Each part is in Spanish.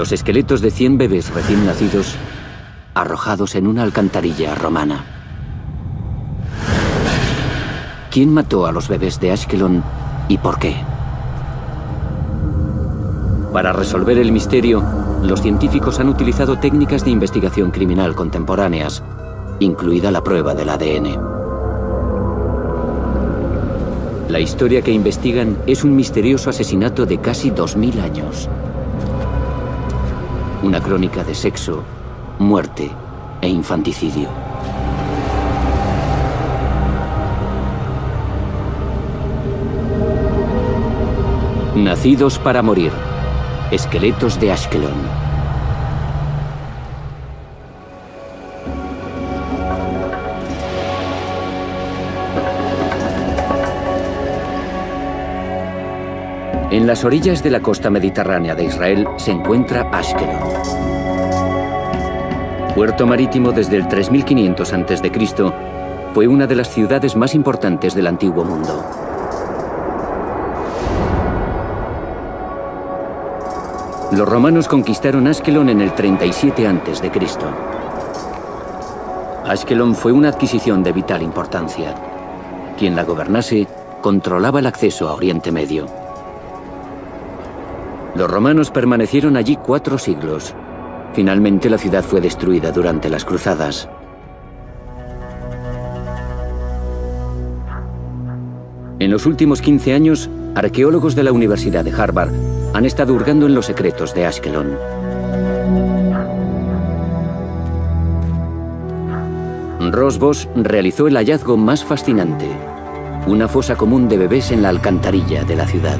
Los esqueletos de 100 bebés recién nacidos arrojados en una alcantarilla romana. ¿Quién mató a los bebés de Ashkelon y por qué? Para resolver el misterio, los científicos han utilizado técnicas de investigación criminal contemporáneas, incluida la prueba del ADN. La historia que investigan es un misterioso asesinato de casi 2000 años. Una crónica de sexo, muerte e infanticidio. Nacidos para morir. Esqueletos de Ashkelon. En las orillas de la costa mediterránea de Israel se encuentra Ashkelon. Puerto marítimo desde el 3500 a.C., fue una de las ciudades más importantes del Antiguo Mundo. Los romanos conquistaron Ashkelon en el 37 a.C. Ashkelon fue una adquisición de vital importancia. Quien la gobernase controlaba el acceso a Oriente Medio. Los romanos permanecieron allí 4 siglos. Finalmente la ciudad fue destruida durante las cruzadas. En los últimos 15 años, arqueólogos de la Universidad de Harvard han estado hurgando en los secretos de Ashkelon. Ross Boss realizó el hallazgo más fascinante: una fosa común de bebés en la alcantarilla de la ciudad.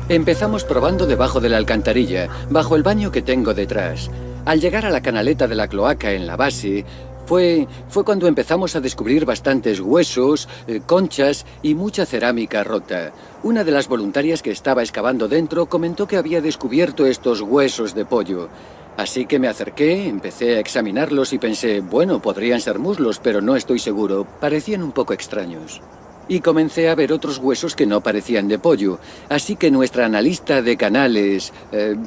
Empezamos probando debajo de la alcantarilla, bajo el baño que tengo detrás. Al llegar a la canaleta de la cloaca en la base, fue cuando empezamos a descubrir bastantes huesos, conchas y mucha cerámica rota. Una de las voluntarias que estaba excavando dentro comentó que había descubierto estos huesos de pollo. Así que me acerqué, empecé a examinarlos y pensé, bueno, podrían ser muslos, pero no estoy seguro. Parecían un poco extraños. Y comencé a ver otros huesos que no parecían de pollo. Así que nuestra analista de canales,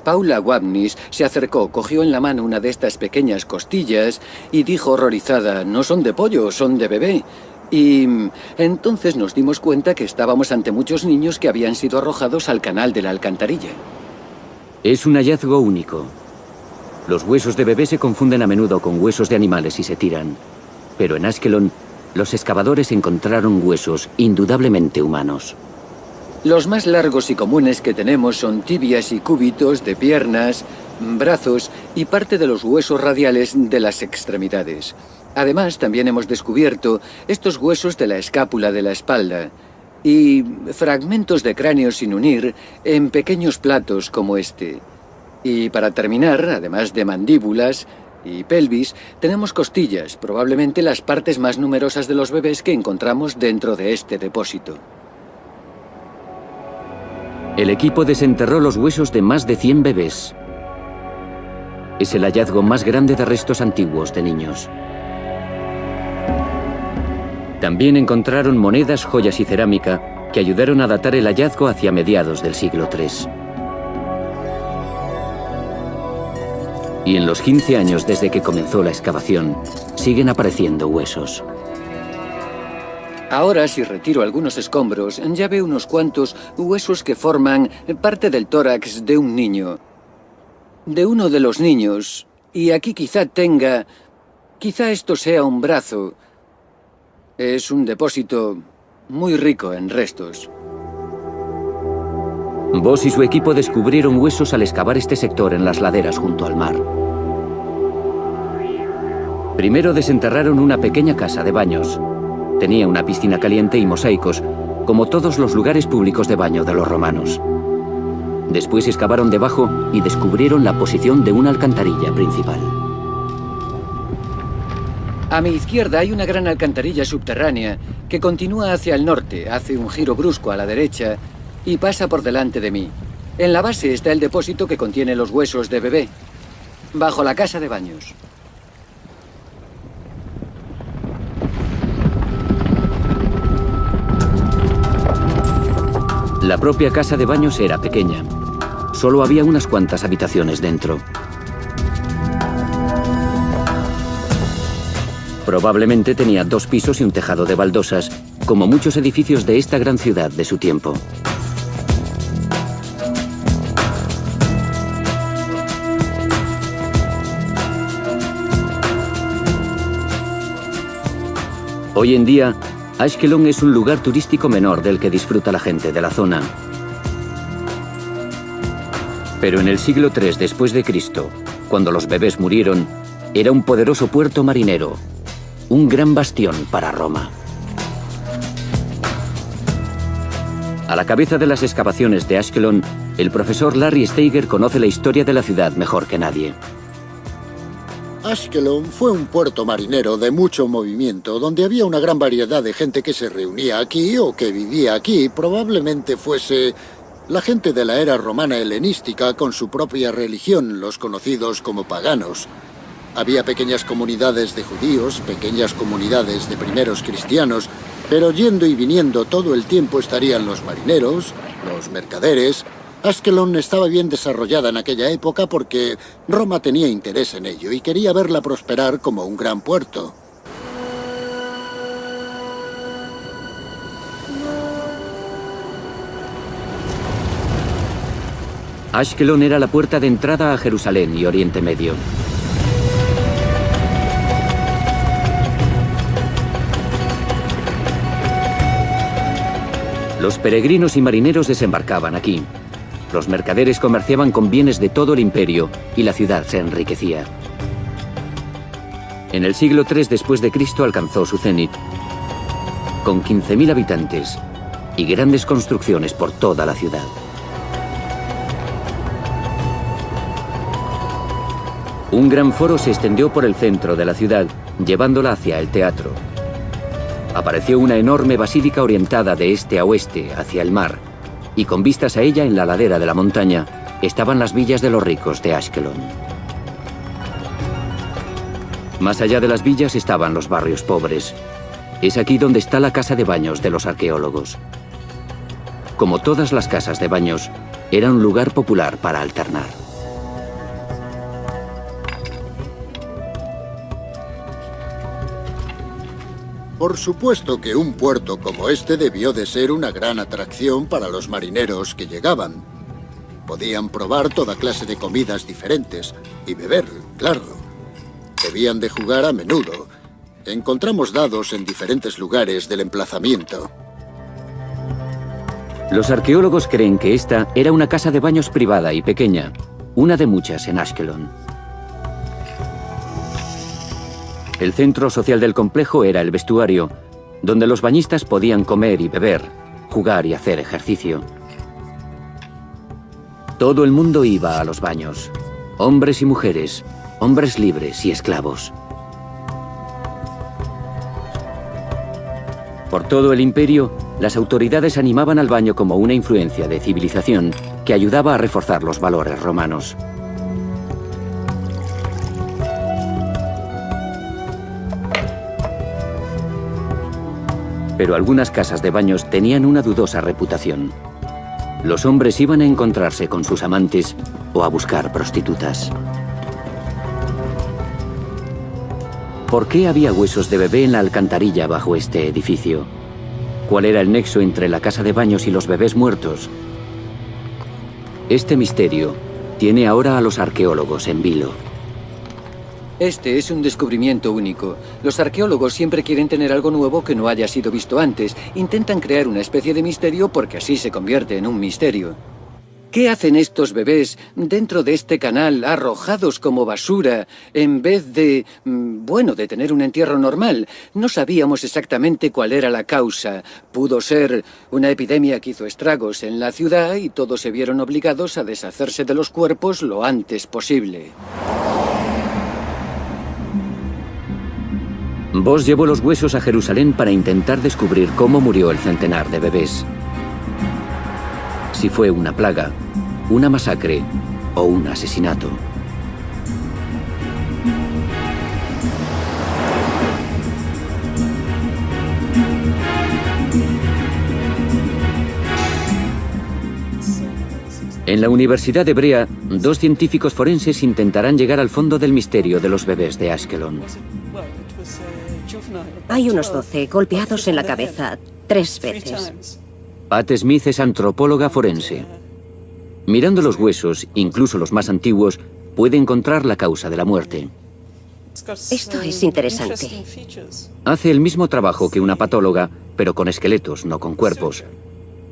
Paula Wapnis, se acercó, cogió en la mano una de estas pequeñas costillas y dijo horrorizada, no son de pollo, son de bebé. Y entonces nos dimos cuenta que estábamos ante muchos niños que habían sido arrojados al canal de la alcantarilla. Es un hallazgo único. Los huesos de bebé se confunden a menudo con huesos de animales y se tiran. Pero en Ashkelon, los excavadores encontraron huesos indudablemente humanos. Los más largos y comunes que tenemos son tibias y cúbitos de piernas, brazos y parte de los huesos radiales de las extremidades. Además, también hemos descubierto estos huesos de la escápula de la espalda y fragmentos de cráneo sin unir en pequeños platos como este. Y para terminar, además de mandíbulas y pelvis, tenemos costillas, probablemente las partes más numerosas de los bebés que encontramos dentro de este depósito. El equipo desenterró los huesos de más de 100 bebés. Es el hallazgo más grande de restos antiguos de niños. También encontraron monedas, joyas y cerámica que ayudaron a datar el hallazgo hacia mediados del siglo III. Y en los 15 años desde que comenzó la excavación, siguen apareciendo huesos. Ahora, si retiro algunos escombros, ya veo unos cuantos huesos que forman parte del tórax de un niño. De uno de los niños. Y aquí quizá esto sea un brazo. Es un depósito muy rico en restos. Boss y su equipo descubrieron huesos al excavar este sector en las laderas junto al mar. Primero desenterraron una pequeña casa de baños. Tenía una piscina caliente y mosaicos, como todos los lugares públicos de baño de los romanos. Después excavaron debajo y descubrieron la posición de una alcantarilla principal. A mi izquierda hay una gran alcantarilla subterránea que continúa hacia el norte, hace un giro brusco a la derecha y pasa por delante de mí. En la base está el depósito que contiene los huesos de bebé, bajo la casa de baños. La propia casa de baños era pequeña. Solo había unas cuantas habitaciones dentro. Probablemente tenía 2 pisos y un tejado de baldosas, como muchos edificios de esta gran ciudad de su tiempo. Hoy en día, Ashkelon es un lugar turístico menor del que disfruta la gente de la zona. Pero en el siglo III después de Cristo, cuando los bebés murieron, era un poderoso puerto marinero, un gran bastión para Roma. A la cabeza de las excavaciones de Ashkelon, el profesor Larry Steiger conoce la historia de la ciudad mejor que nadie. Ashkelon fue un puerto marinero de mucho movimiento, donde había una gran variedad de gente que se reunía aquí o que vivía aquí. Probablemente fuese la gente de la era romana helenística con su propia religión, los conocidos como paganos. Había pequeñas comunidades de judíos, pequeñas comunidades de primeros cristianos, pero yendo y viniendo todo el tiempo estarían los marineros, los mercaderes. Ashkelon estaba bien desarrollada en aquella época porque Roma tenía interés en ello y quería verla prosperar como un gran puerto. Ashkelon era la puerta de entrada a Jerusalén y Oriente Medio. Los peregrinos y marineros desembarcaban aquí. Los mercaderes comerciaban con bienes de todo el imperio y la ciudad se enriquecía. En el siglo III después de Cristo alcanzó su cenit, con 15.000 habitantes y grandes construcciones por toda la ciudad. Un gran foro se extendió por el centro de la ciudad, llevándola hacia el teatro. Apareció una enorme basílica orientada de este a oeste, hacia el mar, y con vistas a ella en la ladera de la montaña estaban las villas de los ricos de Ashkelon. Más allá de las villas estaban los barrios pobres. Es aquí donde está la casa de baños de los arqueólogos. Como todas las casas de baños, era un lugar popular para alternar. Por supuesto que un puerto como este debió de ser una gran atracción para los marineros que llegaban. Podían probar toda clase de comidas diferentes y beber, claro. Debían de jugar a menudo. Encontramos dados en diferentes lugares del emplazamiento. Los arqueólogos creen que esta era una casa de baños privada y pequeña, una de muchas en Ashkelon. El centro social del complejo era el vestuario, donde los bañistas podían comer y beber, jugar y hacer ejercicio. Todo el mundo iba a los baños, hombres y mujeres, hombres libres y esclavos. Por todo el imperio, las autoridades animaban al baño como una influencia de civilización que ayudaba a reforzar los valores romanos. Pero algunas casas de baños tenían una dudosa reputación. Los hombres iban a encontrarse con sus amantes o a buscar prostitutas. ¿Por qué había huesos de bebé en la alcantarilla bajo este edificio? ¿Cuál era el nexo entre la casa de baños y los bebés muertos? Este misterio tiene ahora a los arqueólogos en vilo. Este es un descubrimiento único. Los arqueólogos siempre quieren tener algo nuevo que no haya sido visto antes. Intentan crear una especie de misterio porque así se convierte en un misterio. ¿Qué hacen estos bebés dentro de este canal arrojados como basura en vez de, de tener un entierro normal? No sabíamos exactamente cuál era la causa. Pudo ser una epidemia que hizo estragos en la ciudad y todos se vieron obligados a deshacerse de los cuerpos lo antes posible. Voss llevó los huesos a Jerusalén para intentar descubrir cómo murió el centenar de bebés. Si fue una plaga, una masacre o un asesinato. En la Universidad Hebrea, 2 científicos forenses intentarán llegar al fondo del misterio de los bebés de Ashkelon. Hay unos 12 golpeados en la cabeza 3 veces. Pat Smith es antropóloga forense. Mirando los huesos, incluso los más antiguos, puede encontrar la causa de la muerte. Esto es interesante. Hace el mismo trabajo que una patóloga, pero con esqueletos, no con cuerpos.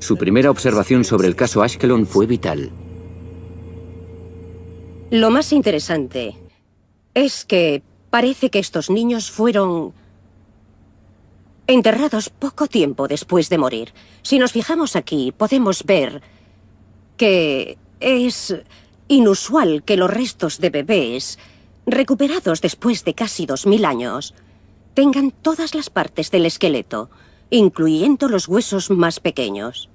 Su primera observación sobre el caso Ashkelon fue vital. Lo más interesante es que parece que estos niños fueron enterrados poco tiempo después de morir. Si nos fijamos aquí, podemos ver que es inusual que los restos de bebés recuperados después de casi 2000 años tengan todas las partes del esqueleto, incluyendo los huesos más pequeños.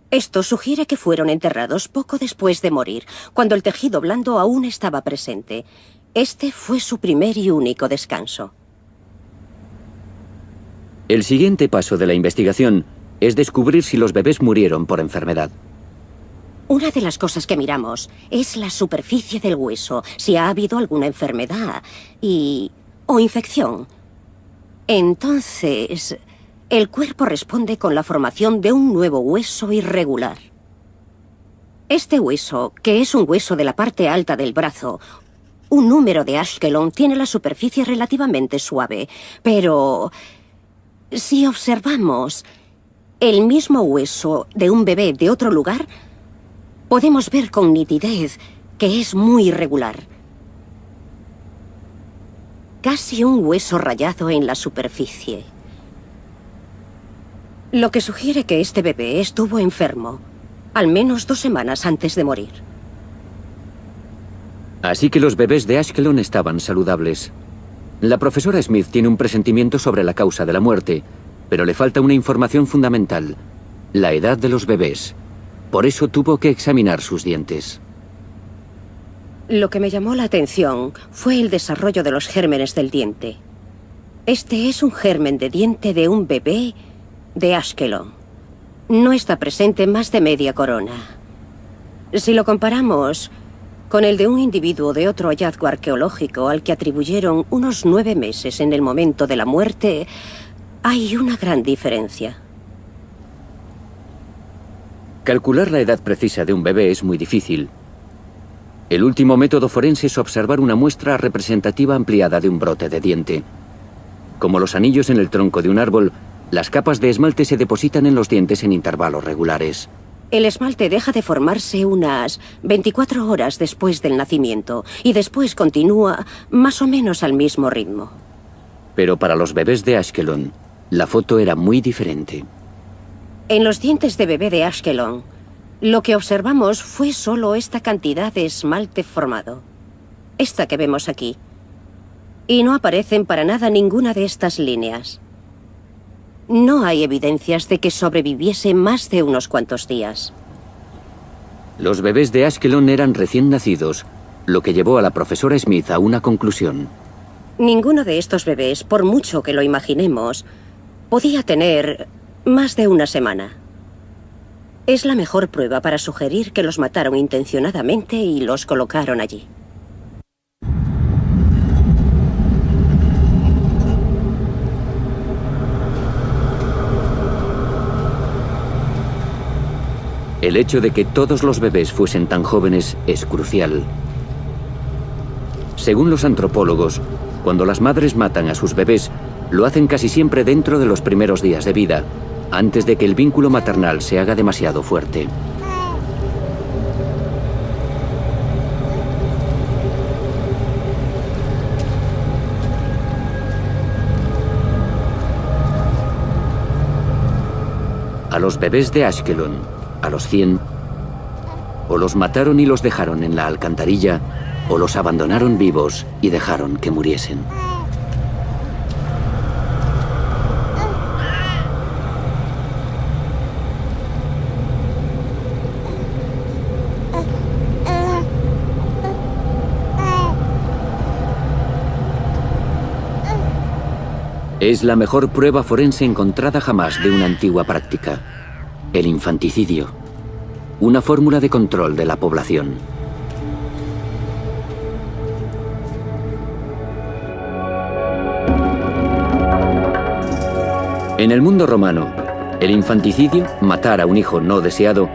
Esto sugiere que fueron enterrados poco después de morir, cuando el tejido blando aún estaba presente. Este fue su primer y único descanso. El siguiente paso de la investigación es descubrir si los bebés murieron por enfermedad. Una de las cosas que miramos es la superficie del hueso, si ha habido alguna enfermedad o infección. Entonces, el cuerpo responde con la formación de un nuevo hueso irregular. Este hueso, que es un hueso de la parte alta del brazo, un número de Ashkelon, tiene la superficie relativamente suave, pero si observamos el mismo hueso de un bebé de otro lugar, podemos ver con nitidez que es muy irregular. Casi un hueso rayado en la superficie. Lo que sugiere que este bebé estuvo enfermo, al menos 2 semanas antes de morir. Así que los bebés de Ashkelon estaban saludables. La profesora Smith tiene un presentimiento sobre la causa de la muerte, pero le falta una información fundamental: la edad de los bebés. Por eso tuvo que examinar sus dientes. Lo que me llamó la atención fue el desarrollo de los gérmenes del diente. Este es un germen de diente de un bebé de Ashkelon. No está presente más de media corona. Si lo comparamos con el de un individuo de otro hallazgo arqueológico al que atribuyeron unos 9 meses en el momento de la muerte, hay una gran diferencia. Calcular la edad precisa de un bebé es muy difícil. El último método forense es observar una muestra representativa ampliada de un brote de diente. Como los anillos en el tronco de un árbol, las capas de esmalte se depositan en los dientes en intervalos regulares. El esmalte deja de formarse unas 24 horas después del nacimiento y después continúa más o menos al mismo ritmo. Pero para los bebés de Ashkelon, la foto era muy diferente. En los dientes de bebé de Ashkelon, lo que observamos fue solo esta cantidad de esmalte formado. Esta que vemos aquí. Y no aparecen para nada ninguna de estas líneas. No hay evidencias de que sobreviviese más de unos cuantos días. Los bebés de Ashkelon eran recién nacidos, lo que llevó a la profesora Smith a una conclusión. Ninguno de estos bebés, por mucho que lo imaginemos, podía tener más de una semana. Es la mejor prueba para sugerir que los mataron intencionadamente y los colocaron allí. El hecho de que todos los bebés fuesen tan jóvenes es crucial. Según los antropólogos, cuando las madres matan a sus bebés, lo hacen casi siempre dentro de los primeros días de vida, antes de que el vínculo maternal se haga demasiado fuerte. A los bebés de Ashkelon, a los 100, o los mataron y los dejaron en la alcantarilla, o los abandonaron vivos y dejaron que muriesen. Es la mejor prueba forense encontrada jamás de una antigua práctica: el infanticidio. una fórmula de control de la población. En el mundo romano, el infanticidio, matar a un hijo no deseado,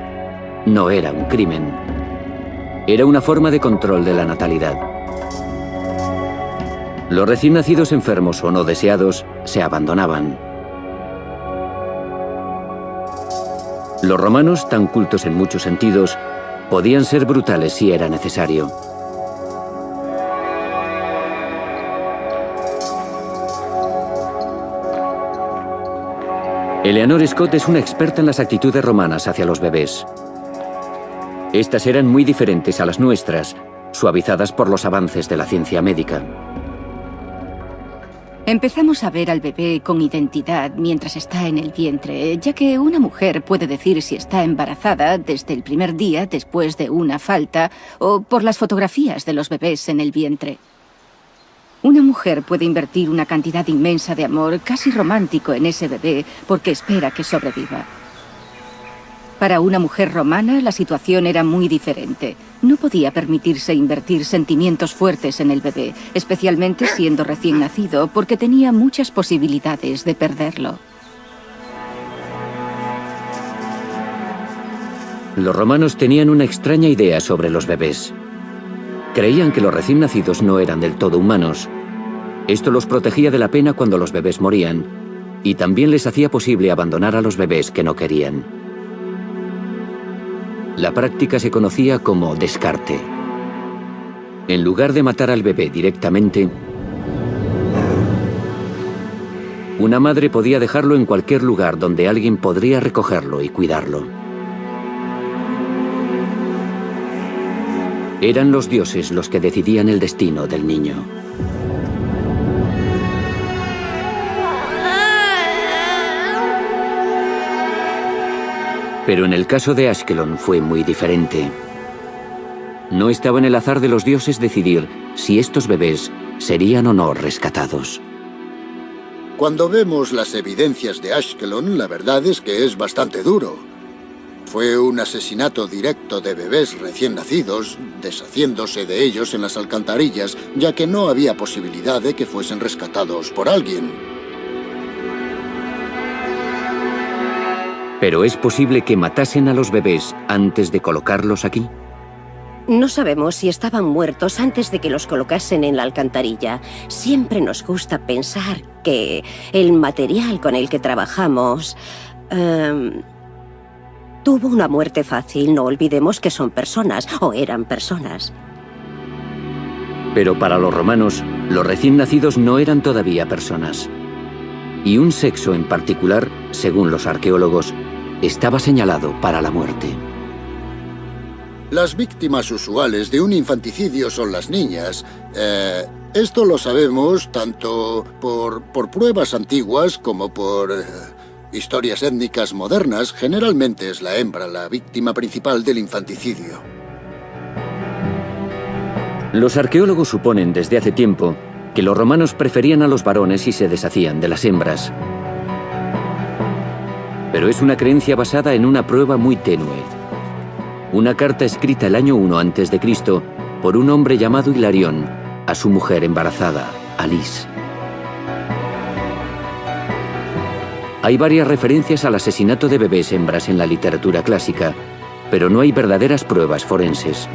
no era un crimen. Era una forma de control de la natalidad. Los recién nacidos enfermos o no deseados se abandonaban. Los romanos, tan cultos en muchos sentidos, podían ser brutales si era necesario. Eleanor Scott es una experta en las actitudes romanas hacia los bebés. Estas eran muy diferentes a las nuestras, suavizadas por los avances de la ciencia médica. Empezamos a ver al bebé con identidad mientras está en el vientre, ya que una mujer puede decir si está embarazada desde el primer día después de una falta o por las fotografías de los bebés en el vientre. Una mujer puede invertir una cantidad inmensa de amor, casi romántico, en ese bebé porque espera que sobreviva. Para una mujer romana, la situación era muy diferente. No podía permitirse invertir sentimientos fuertes en el bebé, especialmente siendo recién nacido, porque tenía muchas posibilidades de perderlo. Los romanos tenían una extraña idea sobre los bebés. Creían que los recién nacidos no eran del todo humanos. Esto los protegía de la pena cuando los bebés morían, y también les hacía posible abandonar a los bebés que no querían. La práctica se conocía como descarte. En lugar de matar al bebé directamente, una madre podía dejarlo en cualquier lugar donde alguien podría recogerlo y cuidarlo. Eran los dioses los que decidían el destino del niño. Pero en el caso de Ashkelon fue muy diferente. No estaba en el azar de los dioses decidir si estos bebés serían o no rescatados. Cuando vemos las evidencias de Ashkelon, la verdad es que es bastante duro. Fue un asesinato directo de bebés recién nacidos, deshaciéndose de ellos en las alcantarillas, ya que no había posibilidad de que fuesen rescatados por alguien. ¿Pero es posible que matasen a los bebés antes de colocarlos aquí? No sabemos si estaban muertos antes de que los colocasen en la alcantarilla. Siempre nos gusta pensar que el material con el que trabajamos tuvo una muerte fácil. No olvidemos que son personas, o eran personas. Pero para los romanos, los recién nacidos no eran todavía personas. Y un sexo en particular, según los arqueólogos, estaba señalado para la muerte. Las víctimas usuales de un infanticidio son las niñas. Esto lo sabemos tanto por pruebas antiguas como por historias étnicas modernas. Generalmente es la hembra la víctima principal del infanticidio. Los arqueólogos suponen desde hace tiempo que los romanos preferían a los varones y se deshacían de las hembras. Pero es una creencia basada en una prueba muy tenue. Una carta escrita el año 1 a.C. por un hombre llamado Hilarión a su mujer embarazada, Alice. Hay varias referencias al asesinato de bebés hembras en la literatura clásica, pero no hay verdaderas pruebas forenses.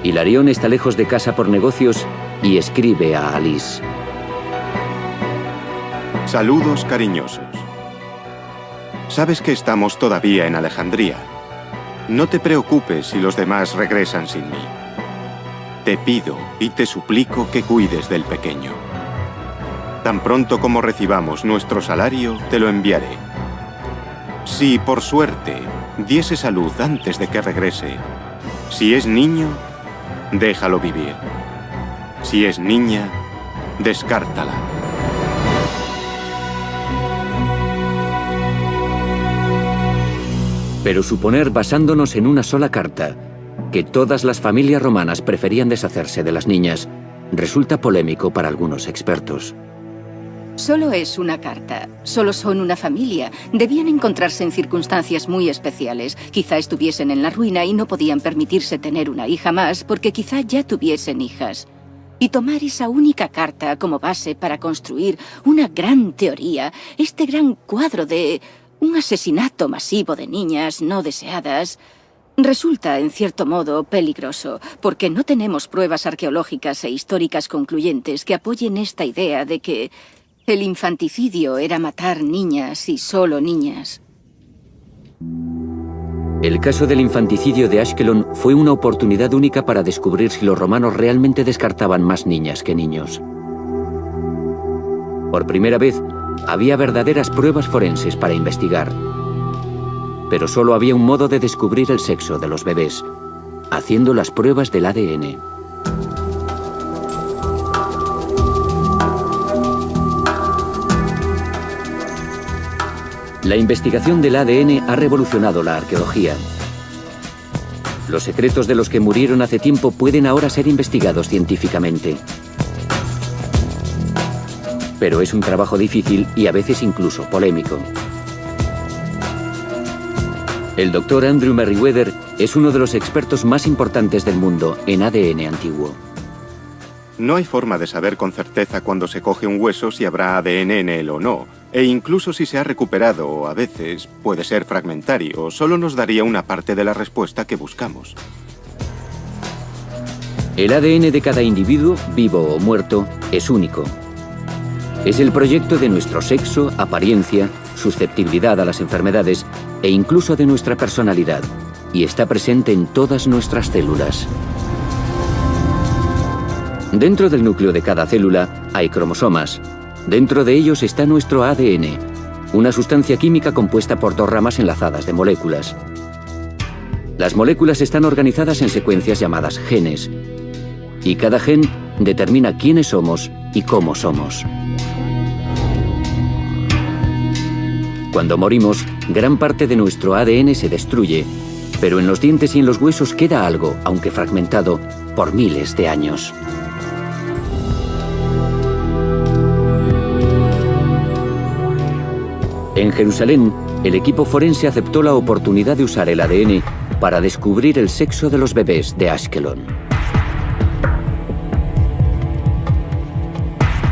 Hilarión está lejos de casa por negocios y escribe a Alice. Saludos cariñosos. Sabes que estamos todavía en Alejandría. No te preocupes si los demás regresan sin mí. Te pido y te suplico que cuides del pequeño. Tan pronto como recibamos nuestro salario, te lo enviaré. Si, por suerte, diese salud antes de que regrese, si es niño, déjalo vivir. Si es niña, descártala. Pero suponer, basándonos en una sola carta, que todas las familias romanas preferían deshacerse de las niñas, resulta polémico para algunos expertos. Solo es una carta. Solo son una familia. Debían encontrarse en circunstancias muy especiales. Quizá estuviesen en la ruina y no podían permitirse tener una hija más porque quizá ya tuviesen hijas. Y tomar esa única carta como base para construir una gran teoría, este gran cuadro de un asesinato masivo de niñas no deseadas, resulta, en cierto modo, peligroso, porque no tenemos pruebas arqueológicas e históricas concluyentes que apoyen esta idea de que el infanticidio era matar niñas y solo niñas. El caso del infanticidio de Ashkelon fue una oportunidad única para descubrir si los romanos realmente descartaban más niñas que niños. Por primera vez, había verdaderas pruebas forenses para investigar. Pero solo había un modo de descubrir el sexo de los bebés, haciendo las pruebas del ADN. La investigación del ADN ha revolucionado la arqueología. Los secretos de los que murieron hace tiempo pueden ahora ser investigados científicamente. Pero es un trabajo difícil y a veces incluso polémico. El doctor Andrew Merriweather es uno de los expertos más importantes del mundo en ADN antiguo. No hay forma de saber con certeza cuando se coge un hueso si habrá ADN en él o no, e incluso si se ha recuperado o a veces puede ser fragmentario, solo nos daría una parte de la respuesta que buscamos. El ADN de cada individuo, vivo o muerto, es único. Es el proyecto de nuestro sexo, apariencia, susceptibilidad a las enfermedades e incluso de nuestra personalidad, y está presente en todas nuestras células. Dentro del núcleo de cada célula hay cromosomas. Dentro de ellos está nuestro ADN, una sustancia química compuesta por dos ramas enlazadas de moléculas. Las moléculas están organizadas en secuencias llamadas genes, y cada gen determina quiénes somos y cómo somos. Cuando morimos, gran parte de nuestro ADN se destruye, pero en los dientes y en los huesos queda algo, aunque fragmentado, por miles de años. En Jerusalén, el equipo forense aceptó la oportunidad de usar el ADN para descubrir el sexo de los bebés de Ashkelon.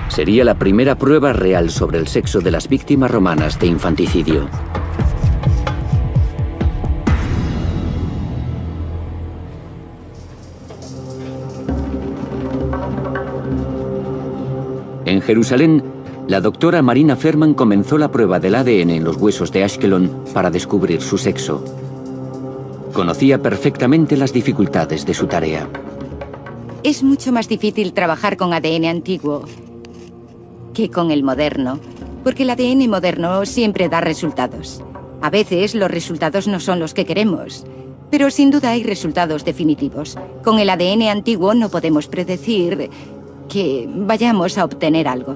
Sería la primera prueba real sobre el sexo de las víctimas romanas de infanticidio. En Jerusalén, la doctora Marina Ferman comenzó la prueba del ADN en los huesos de Ashkelon para descubrir su sexo. Conocía perfectamente las dificultades de su tarea. Es mucho más difícil trabajar con ADN antiguo que con el moderno, porque el ADN moderno siempre da resultados. A veces los resultados no son los que queremos, pero sin duda hay resultados definitivos. Con el ADN antiguo no podemos predecir que vayamos a obtener algo.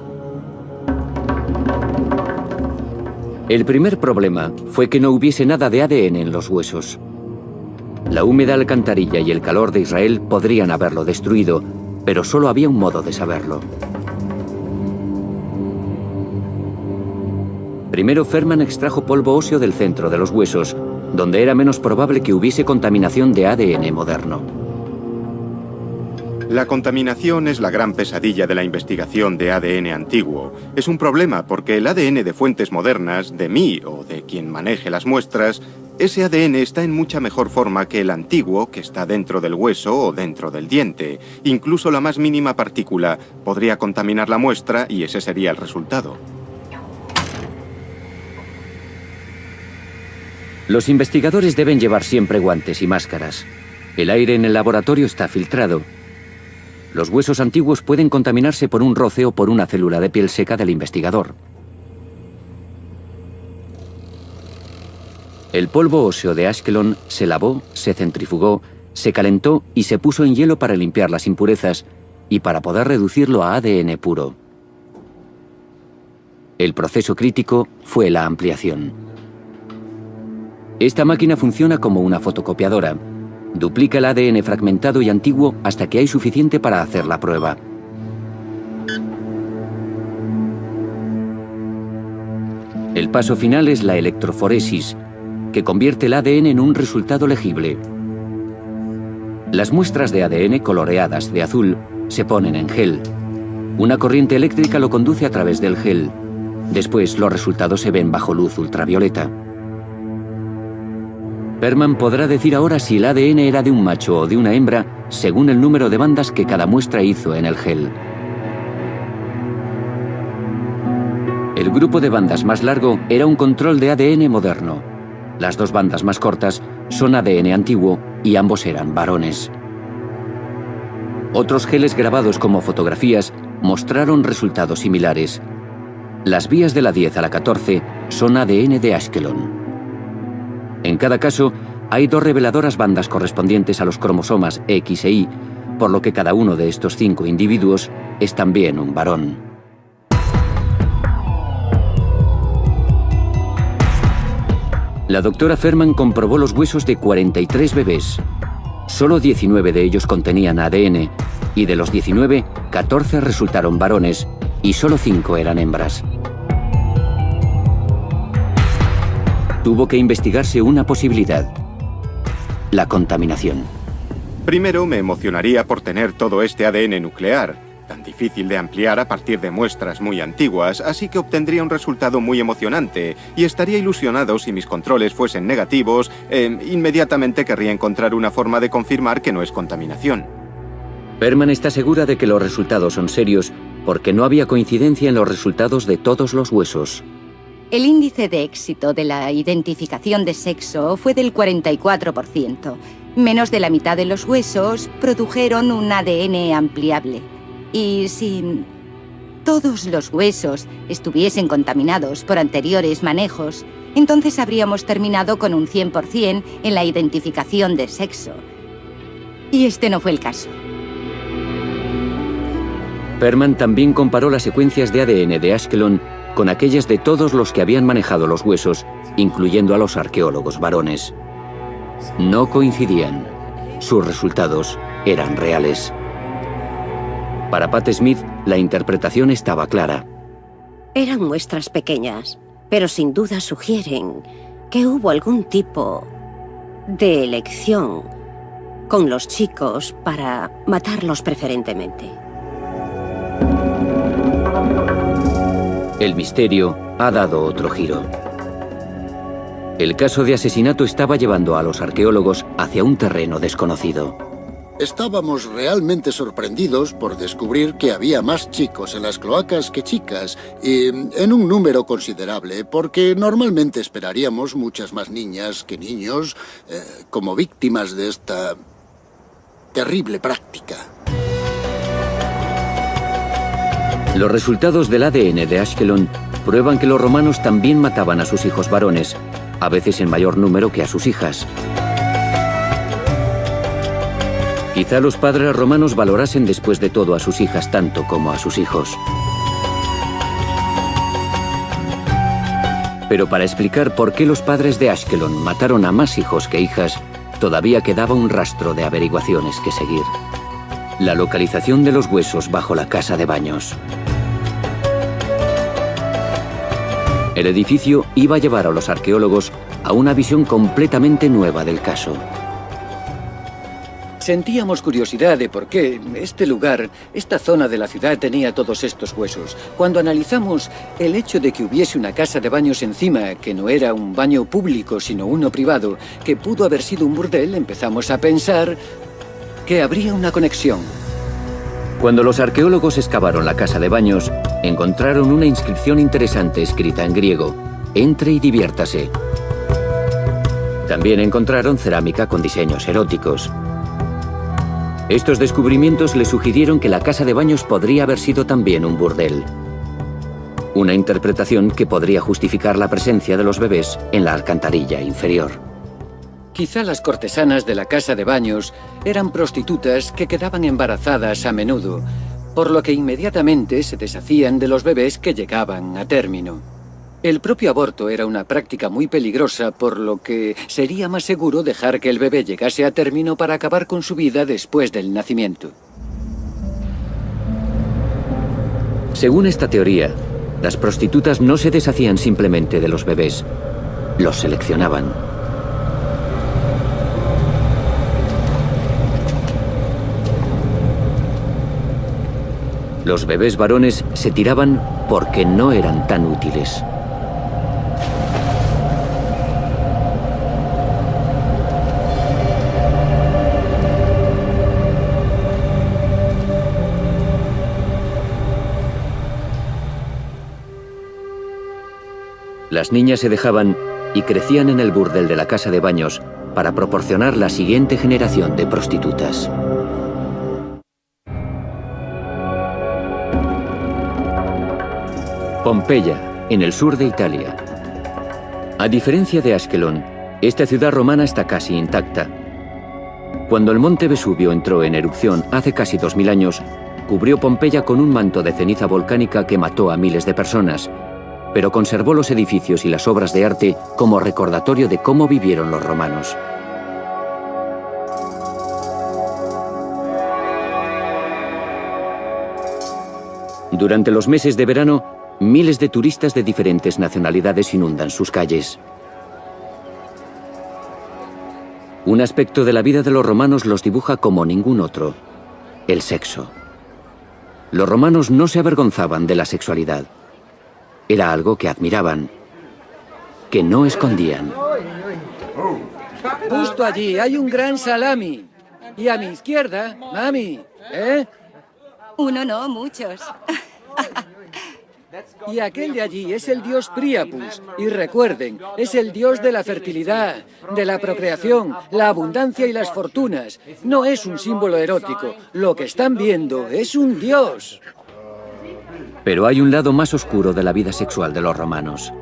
El primer problema fue que no hubiese nada de ADN en los huesos. La húmeda alcantarilla y el calor de Israel podrían haberlo destruido, pero solo había un modo de saberlo. Primero, Ferman extrajo polvo óseo del centro de los huesos, donde era menos probable que hubiese contaminación de ADN moderno. La contaminación es la gran pesadilla de la investigación de ADN antiguo. Es un problema porque el ADN de fuentes modernas, de mí o de quien maneje las muestras, ese ADN está en mucha mejor forma que el antiguo que está dentro del hueso o dentro del diente. Incluso la más mínima partícula podría contaminar la muestra y ese sería el resultado. Los investigadores deben llevar siempre guantes y máscaras. El aire en el laboratorio está filtrado. Los huesos antiguos pueden contaminarse por un roce o por una célula de piel seca del investigador. El polvo óseo de Ashkelon se lavó, se centrifugó, se calentó y se puso en hielo para limpiar las impurezas y para poder reducirlo a ADN puro. El proceso crítico fue la ampliación. Esta máquina funciona como una fotocopiadora. Duplica el ADN fragmentado y antiguo hasta que hay suficiente para hacer la prueba. paso final es la electroforesis, que convierte el ADN en un resultado legible. Las muestras de ADN coloreadas de azul se ponen en gel. Una corriente eléctrica lo conduce a través del gel. Después, los resultados se ven bajo luz ultravioleta. Perman podrá decir ahora si el ADN era de un macho o de una hembra según el número de bandas que cada muestra hizo en el gel. El grupo de bandas más largo era un control de ADN moderno. Las dos bandas más cortas son ADN antiguo y ambos eran varones. Otros geles grabados como fotografías mostraron resultados similares. Las vías de la 10 a la 14 son ADN de Ashkelon. En cada caso, hay dos reveladoras bandas correspondientes a los cromosomas X e Y, por lo que cada uno de estos 5 individuos es también un varón. La doctora Ferman comprobó los huesos de 43 bebés. Solo 19 de ellos contenían ADN, y de los 19, 14 resultaron varones y solo 5 eran hembras. Tuvo que investigarse una posibilidad: la contaminación. Primero me emocionaría por tener todo este ADN nuclear, tan difícil de ampliar a partir de muestras muy antiguas, así que obtendría un resultado muy emocionante y estaría ilusionado si mis controles fuesen negativos. Inmediatamente querría encontrar una forma de confirmar que no es contaminación. Perman está segura de que los resultados son serios porque no había coincidencia en los resultados de todos los huesos. El índice de éxito de la identificación de sexo fue del 44%. Menos de la mitad de los huesos produjeron un ADN ampliable. Y si todos los huesos estuviesen contaminados por anteriores manejos, entonces habríamos terminado con un 100% en la identificación de sexo. Y este no fue el caso. Perman también comparó las secuencias de ADN de Ashkelon con aquellas de todos los que habían manejado los huesos, incluyendo a los arqueólogos varones. No coincidían. Sus resultados eran reales. Para Pat Smith, la interpretación estaba clara. Eran muestras pequeñas, pero sin duda sugieren que hubo algún tipo de elección con los chicos para matarlos preferentemente. El misterio ha dado otro giro. El caso de asesinato estaba llevando a los arqueólogos hacia un terreno desconocido. Estábamos realmente sorprendidos por descubrir que había más chicos en las cloacas que chicas, y en un número considerable, porque normalmente esperaríamos muchas más niñas que niños como víctimas de esta terrible práctica. Los resultados del ADN de Ashkelon prueban que los romanos también mataban a sus hijos varones, a veces en mayor número que a sus hijas. Quizá los padres romanos valorasen después de todo a sus hijas tanto como a sus hijos. Pero para explicar por qué los padres de Ashkelon mataron a más hijos que hijas, todavía quedaba un rastro de averiguaciones que seguir. La localización de los huesos bajo la casa de baños. El edificio iba a llevar a los arqueólogos a una visión completamente nueva del caso. Sentíamos curiosidad de por qué este lugar, esta zona de la ciudad tenía todos estos huesos. Cuando analizamos el hecho de que hubiese una casa de baños encima, que no era un baño público sino uno privado, que pudo haber sido un burdel, empezamos a pensar que habría una conexión. Cuando los arqueólogos excavaron la casa de baños, encontraron una inscripción interesante escrita en griego: entre y diviértase. También encontraron cerámica con diseños eróticos. Estos descubrimientos le sugirieron que la casa de baños podría haber sido también un burdel. Una interpretación que podría justificar la presencia de los bebés en la alcantarilla inferior. Quizá las cortesanas de la casa de baños eran prostitutas que quedaban embarazadas a menudo, por lo que inmediatamente se deshacían de los bebés que llegaban a término. El propio aborto era una práctica muy peligrosa, por lo que sería más seguro dejar que el bebé llegase a término para acabar con su vida después del nacimiento. Según esta teoría, Las prostitutas no se deshacían simplemente de los bebés, los seleccionaban. Los bebés varones se tiraban porque no eran tan útiles. Las niñas se dejaban y crecían en el burdel de la casa de baños para proporcionar la siguiente generación de prostitutas. Pompeya, en el sur de Italia. A diferencia de Ashkelon, esta ciudad romana está casi intacta. Cuando el monte Vesubio entró en erupción hace casi 2000 años, cubrió Pompeya con un manto de ceniza volcánica que mató a miles de personas, pero conservó los edificios y las obras de arte como recordatorio de cómo vivieron los romanos. Durante los meses de verano, miles de turistas de diferentes nacionalidades inundan sus calles. Un aspecto de la vida de los romanos los dibuja como ningún otro: el sexo. Los romanos no se avergonzaban de la sexualidad. Era algo que admiraban, que no escondían. Justo allí hay un gran salami. Y a mi izquierda, mami, ¿eh? Uno no, muchos. Y aquel de allí es el dios Priapus. Y recuerden, es el dios de la fertilidad, de la procreación, la abundancia y las fortunas. No es un símbolo erótico. Lo que están viendo es un dios. Pero hay un lado más oscuro de la vida sexual de los romanos.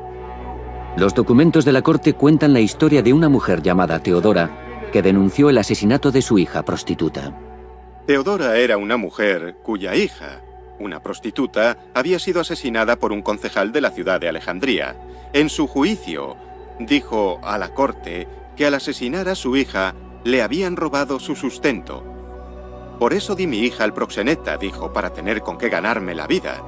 Los documentos de la corte cuentan la historia de una mujer llamada Teodora que denunció el asesinato de su hija prostituta. Teodora era una mujer cuya hija, una prostituta, había sido asesinada por un concejal de la ciudad de Alejandría. En su juicio, dijo a la corte que al asesinar a su hija le habían robado su sustento. Por eso di mi hija al proxeneta, dijo, para tener con qué ganarme la vida.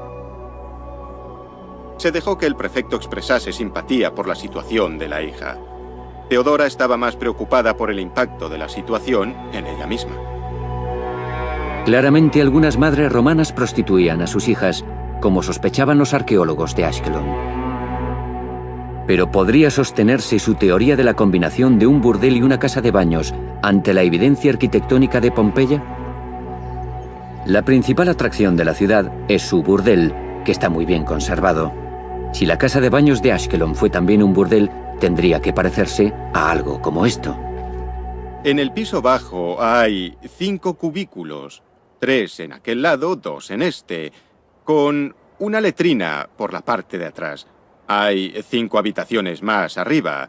Se dejó que el prefecto expresase simpatía por la situación de la hija. Teodora estaba más preocupada por el impacto de la situación en ella misma. Claramente algunas madres romanas prostituían a sus hijas, como sospechaban los arqueólogos de Ashkelon. Pero ¿podría sostenerse su teoría de la combinación de un burdel y una casa de baños ante la evidencia arquitectónica de Pompeya? La principal atracción de la ciudad es su burdel, que está muy bien conservado. Si la casa de baños de Ashkelon fue también un burdel, tendría que parecerse a algo como esto. En el piso bajo hay 5 cubículos, 3 en aquel lado, 2 en este, con una letrina por la parte de atrás. Hay 5 habitaciones más arriba.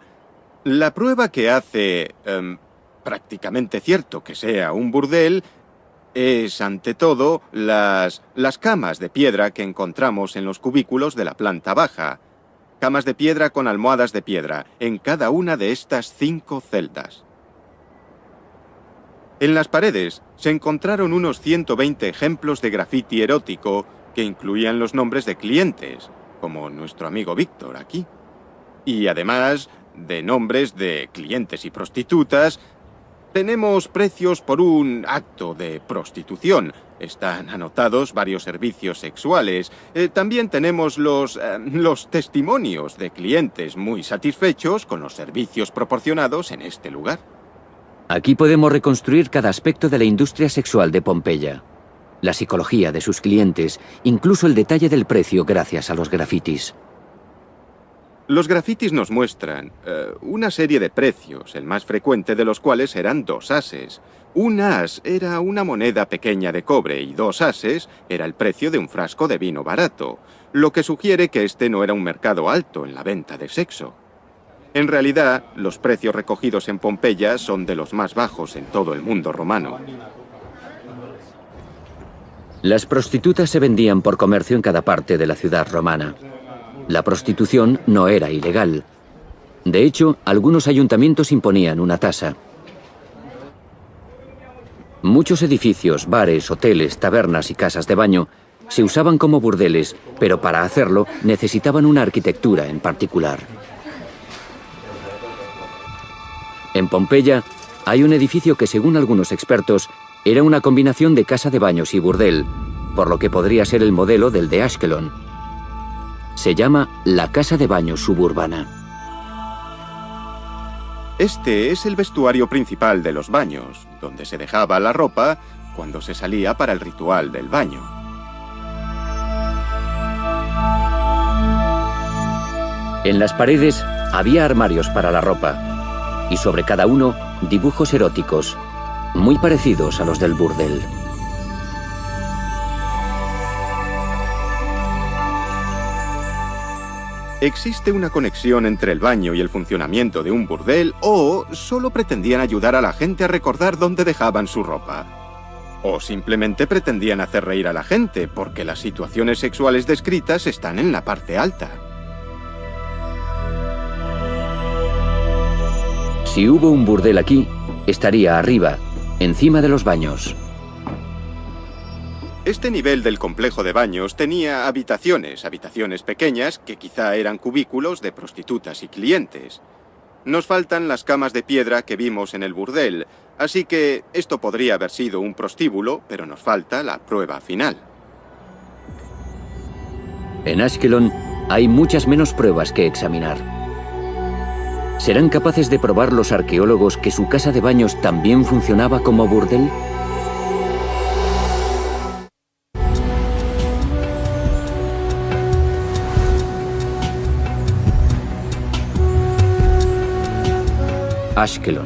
La prueba que hace prácticamente cierto que sea un burdel es, ante todo, las camas de piedra que encontramos en los cubículos de la planta baja. Camas de piedra con almohadas de piedra en cada una de estas 5 celdas. En las paredes se encontraron unos 120 ejemplos de grafiti erótico que incluían los nombres de clientes, como nuestro amigo Víctor aquí. Y además de nombres de clientes y prostitutas, tenemos precios por un acto de prostitución. Están anotados varios servicios sexuales. También tenemos los testimonios de clientes muy satisfechos con los servicios proporcionados en este lugar. Aquí podemos reconstruir cada aspecto de la industria sexual de Pompeya. La psicología de sus clientes, incluso el detalle del precio gracias a los grafitis. Los grafitis nos muestran una serie de precios, el más frecuente de los cuales eran 2 ases. Un as era una moneda pequeña de cobre y 2 ases era el precio de un frasco de vino barato, lo que sugiere que este no era un mercado alto en la venta de sexo. En realidad, los precios recogidos en Pompeya son de los más bajos en todo el mundo romano. Las prostitutas se vendían por comercio en cada parte de la ciudad romana. La prostitución no era ilegal. De hecho, algunos ayuntamientos imponían una tasa. Muchos edificios, bares, hoteles, tabernas y casas de baño se usaban como burdeles, pero para hacerlo necesitaban una arquitectura en particular. En Pompeya hay un edificio que, según algunos expertos, era una combinación de casa de baños y burdel, por lo que podría ser el modelo del de Ashkelon. Se llama la casa de baños suburbana. Este es el vestuario principal de los baños, donde se dejaba la ropa cuando se salía para el ritual del baño. En las paredes había armarios para la ropa, y sobre cada uno dibujos eróticos, muy parecidos a los del burdel. ¿Existe una conexión entre el baño y el funcionamiento de un burdel o solo pretendían ayudar a la gente a recordar dónde dejaban su ropa? ¿O simplemente pretendían hacer reír a la gente porque las situaciones sexuales descritas están en la parte alta? Si hubo un burdel aquí, estaría arriba, encima de los baños. Este nivel del complejo de baños tenía habitaciones pequeñas que quizá eran cubículos de prostitutas y clientes. Nos faltan las camas de piedra que vimos en el burdel, así que esto podría haber sido un prostíbulo, pero nos falta la prueba final. En Ashkelon hay muchas menos pruebas que examinar. ¿Serán capaces de probar los arqueólogos que su casa de baños también funcionaba como burdel? Ashkelon.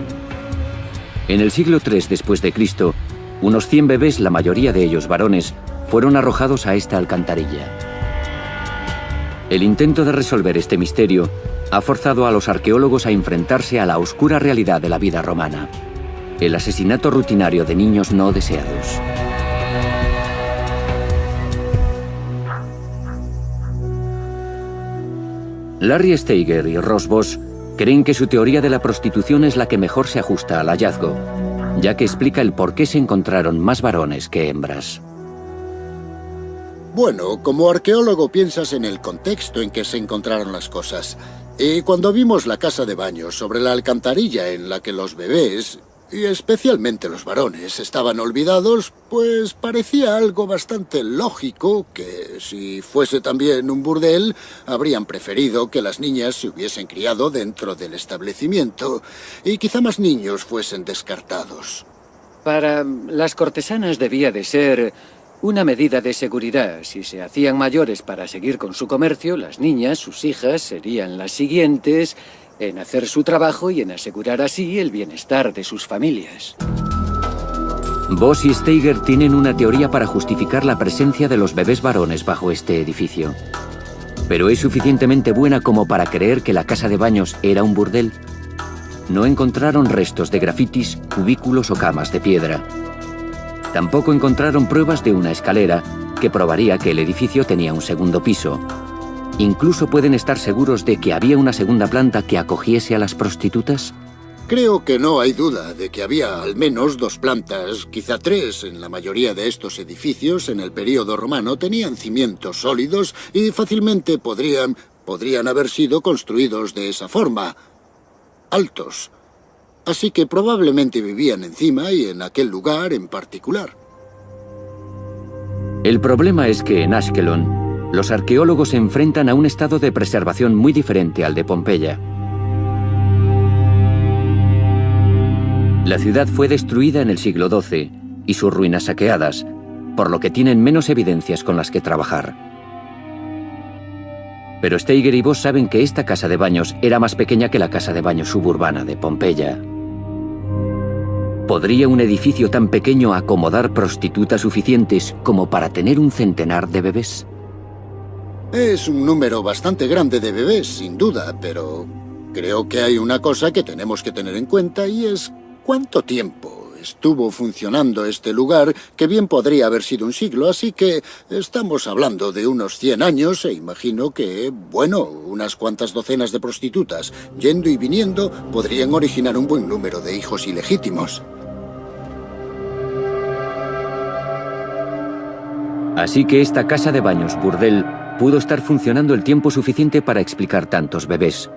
En el siglo III después de Cristo, unos 100 bebés, la mayoría de ellos varones, fueron arrojados a esta alcantarilla. El intento de resolver este misterio ha forzado a los arqueólogos a enfrentarse a la oscura realidad de la vida romana: el asesinato rutinario de niños no deseados. Larry Steiger y Ross Boss creen que su teoría de la prostitución es la que mejor se ajusta al hallazgo, ya que explica el por qué se encontraron más varones que hembras. Bueno, como arqueólogo piensas en el contexto en que se encontraron las cosas. Y cuando vimos la casa de baños sobre la alcantarilla en la que los bebés, y especialmente los varones, estaban olvidados, pues parecía algo bastante lógico que, si fuese también un burdel, habrían preferido que las niñas se hubiesen criado dentro del establecimiento y quizá más niños fuesen descartados. Para las cortesanas debía de ser una medida de seguridad. Si se hacían mayores para seguir con su comercio, las niñas, sus hijas, serían las siguientes en hacer su trabajo y en asegurar así el bienestar de sus familias. Boss y Steiger tienen una teoría para justificar la presencia de los bebés varones bajo este edificio. ¿Pero es suficientemente buena como para creer que la casa de baños era un burdel? No encontraron restos de grafitis, cubículos o camas de piedra. Tampoco encontraron pruebas de una escalera que probaría que el edificio tenía un segundo piso. ¿Incluso pueden estar seguros de que había una segunda planta que acogiese a las prostitutas? Creo que no hay duda de que había al menos 2 plantas, quizá 3, en la mayoría de estos edificios en el período romano tenían cimientos sólidos y fácilmente podrían haber sido construidos de esa forma, altos. Así que probablemente vivían encima y en aquel lugar en particular. El problema es que en Ashkelon, los arqueólogos se enfrentan a un estado de preservación muy diferente al de Pompeya. La ciudad fue destruida en el siglo XII y sus ruinas saqueadas, por lo que tienen menos evidencias con las que trabajar. Pero Steiger y Boss saben que esta casa de baños era más pequeña que la casa de baños suburbana de Pompeya. ¿Podría un edificio tan pequeño acomodar prostitutas suficientes como para tener un centenar de bebés? Es un número bastante grande de bebés, sin duda, pero creo que hay una cosa que tenemos que tener en cuenta y es cuánto tiempo estuvo funcionando este lugar, que bien podría haber sido un siglo, así que estamos hablando de unos 100 años e imagino que, bueno, unas cuantas docenas de prostitutas yendo y viniendo podrían originar un buen número de hijos ilegítimos. Así que esta casa de baños burdel pudo estar funcionando el tiempo suficiente para explicar tantos bebés.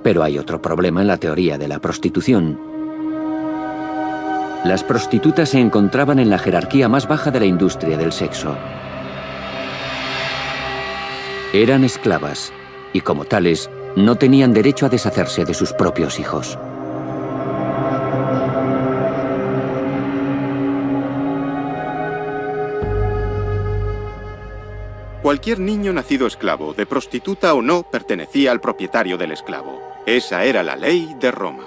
Pero hay otro problema en la teoría de la prostitución. Las prostitutas se encontraban en la jerarquía más baja de la industria del sexo. Eran esclavas y, como tales, no tenían derecho a deshacerse de sus propios hijos. Cualquier niño nacido esclavo, de prostituta o no, pertenecía al propietario del esclavo. Esa era la ley de Roma.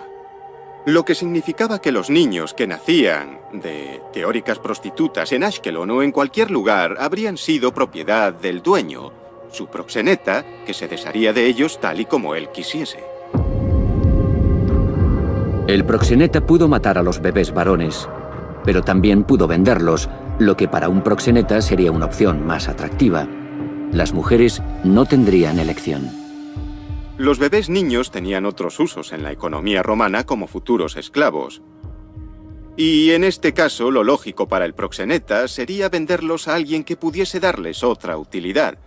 Lo que significaba que los niños que nacían de teóricas prostitutas en Ashkelon o en cualquier lugar habrían sido propiedad del dueño, su proxeneta, que se desharía de ellos tal y como él quisiese. El proxeneta pudo matar a los bebés varones, pero también pudo venderlos, lo que para un proxeneta sería una opción más atractiva. Las mujeres no tendrían elección. Los bebés niños tenían otros usos en la economía romana como futuros esclavos. Y en este caso, lo lógico para el proxeneta sería venderlos a alguien que pudiese darles otra utilidad.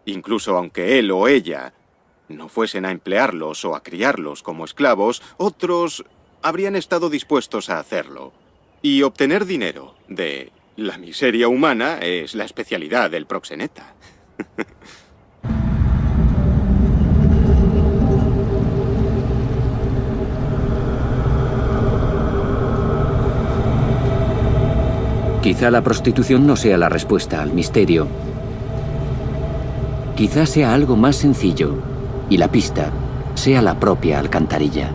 Incluso aunque él o ella no fuesen a emplearlos o a criarlos como esclavos, otros habrían estado dispuestos a hacerlo. Y obtener dinero de la miseria humana es la especialidad del proxeneta. Quizá la prostitución no sea la respuesta al misterio. Quizá sea algo más sencillo y la pista sea la propia alcantarilla.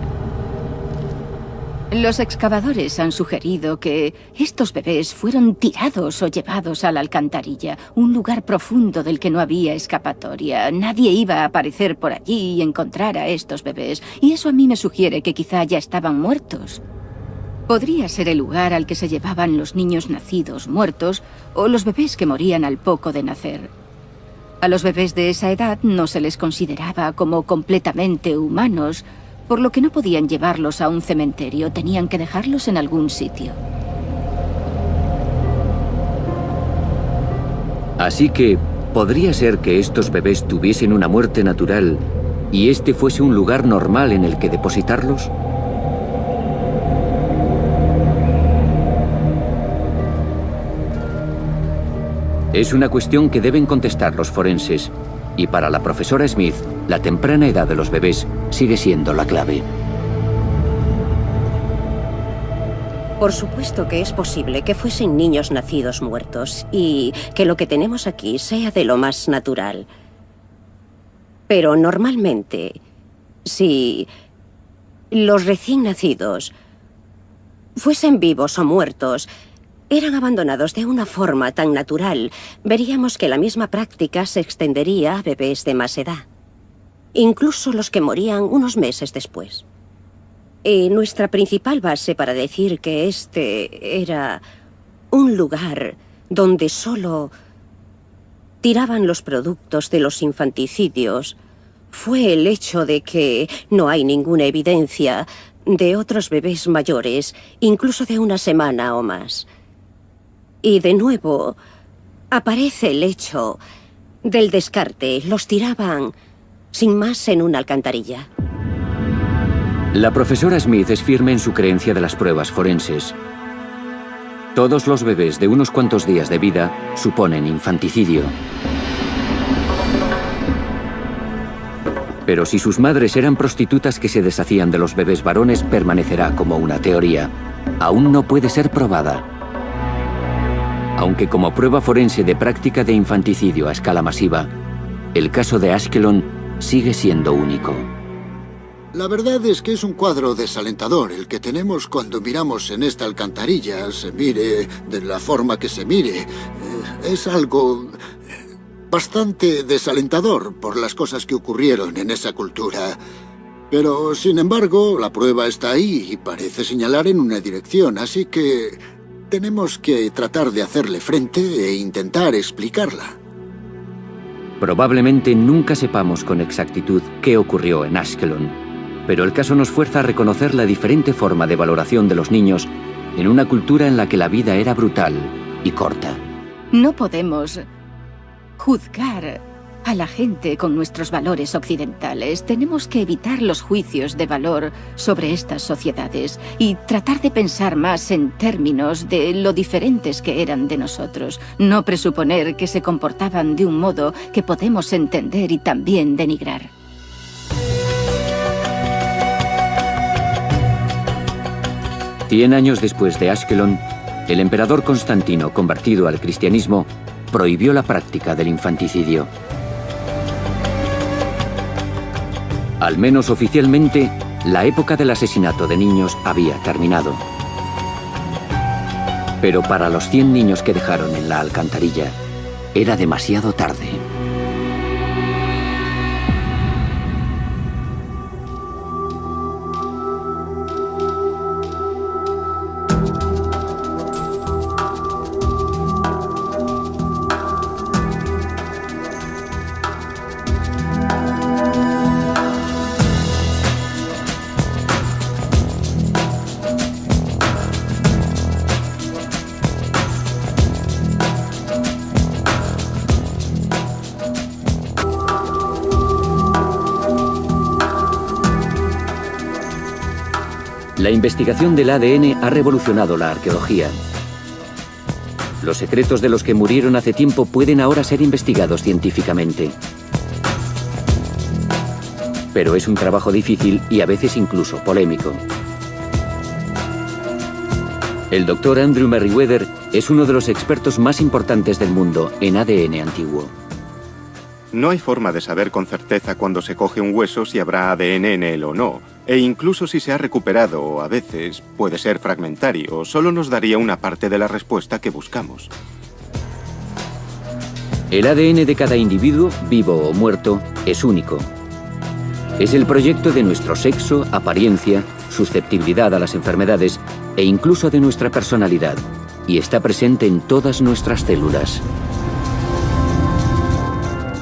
Los excavadores han sugerido que estos bebés fueron tirados o llevados a la alcantarilla, un lugar profundo del que no había escapatoria. Nadie iba a aparecer por allí y encontrar a estos bebés, y eso a mí me sugiere que quizá ya estaban muertos. Podría ser el lugar al que se llevaban los niños nacidos muertos o los bebés que morían al poco de nacer. A los bebés de esa edad no se les consideraba como completamente humanos, por lo que no podían llevarlos a un cementerio, tenían que dejarlos en algún sitio. Así que, ¿podría ser que estos bebés tuviesen una muerte natural y este fuese un lugar normal en el que depositarlos? Es una cuestión que deben contestar los forenses, y para la profesora Smith, la temprana edad de los bebés sigue siendo la clave. Por supuesto que es posible que fuesen niños nacidos muertos y que lo que tenemos aquí sea de lo más natural. Pero normalmente, si los recién nacidos fuesen vivos o muertos, eran abandonados de una forma tan natural, veríamos que la misma práctica se extendería a bebés de más edad, incluso los que morían unos meses después. Y nuestra principal base para decir que este era un lugar donde solo tiraban los productos de los infanticidios fue el hecho de que no hay ninguna evidencia de otros bebés mayores, incluso de una semana o más. Y de nuevo, aparece el hecho del descarte. Los tiraban sin más en una alcantarilla. La profesora Smith es firme en su creencia de las pruebas forenses. Todos los bebés de unos cuantos días de vida suponen infanticidio. Pero si sus madres eran prostitutas que se deshacían de los bebés varones, permanecerá como una teoría. Aún no puede ser probada. Aunque como prueba forense de práctica de infanticidio a escala masiva, el caso de Ashkelon sigue siendo único. La verdad es que es un cuadro desalentador el que tenemos cuando miramos en esta alcantarilla, se mire de la forma que se mire. Es algo bastante desalentador por las cosas que ocurrieron en esa cultura. Pero, sin embargo, la prueba está ahí y parece señalar en una dirección, así que tenemos que tratar de hacerle frente e intentar explicarla. Probablemente nunca sepamos con exactitud qué ocurrió en Ashkelon, pero el caso nos fuerza a reconocer la diferente forma de valoración de los niños en una cultura en la que la vida era brutal y corta. No podemos juzgar a la gente con nuestros valores occidentales. Tenemos que evitar los juicios de valor sobre estas sociedades y tratar de pensar más en términos de lo diferentes que eran de nosotros. No presuponer que se comportaban de un modo que podemos entender y también denigrar. Cien años después de Ashkelon, el emperador Constantino, convertido al cristianismo, prohibió la práctica del infanticidio. Al menos oficialmente, la época del asesinato de niños había terminado. Pero para los 100 niños que dejaron en la alcantarilla, era demasiado tarde. La investigación del ADN ha revolucionado la arqueología. Los secretos de los que murieron hace tiempo pueden ahora ser investigados científicamente. Pero es un trabajo difícil y a veces incluso polémico. El Dr. Andrew Merriweather es uno de los expertos más importantes del mundo en ADN antiguo. No hay forma de saber con certeza cuando se coge un hueso si habrá ADN en él o no. E incluso si se ha recuperado, a veces puede ser fragmentario, solo nos daría una parte de la respuesta que buscamos. El ADN de cada individuo, vivo o muerto, es único. Es el proyecto de nuestro sexo, apariencia, susceptibilidad a las enfermedades e incluso de nuestra personalidad, y está presente en todas nuestras células.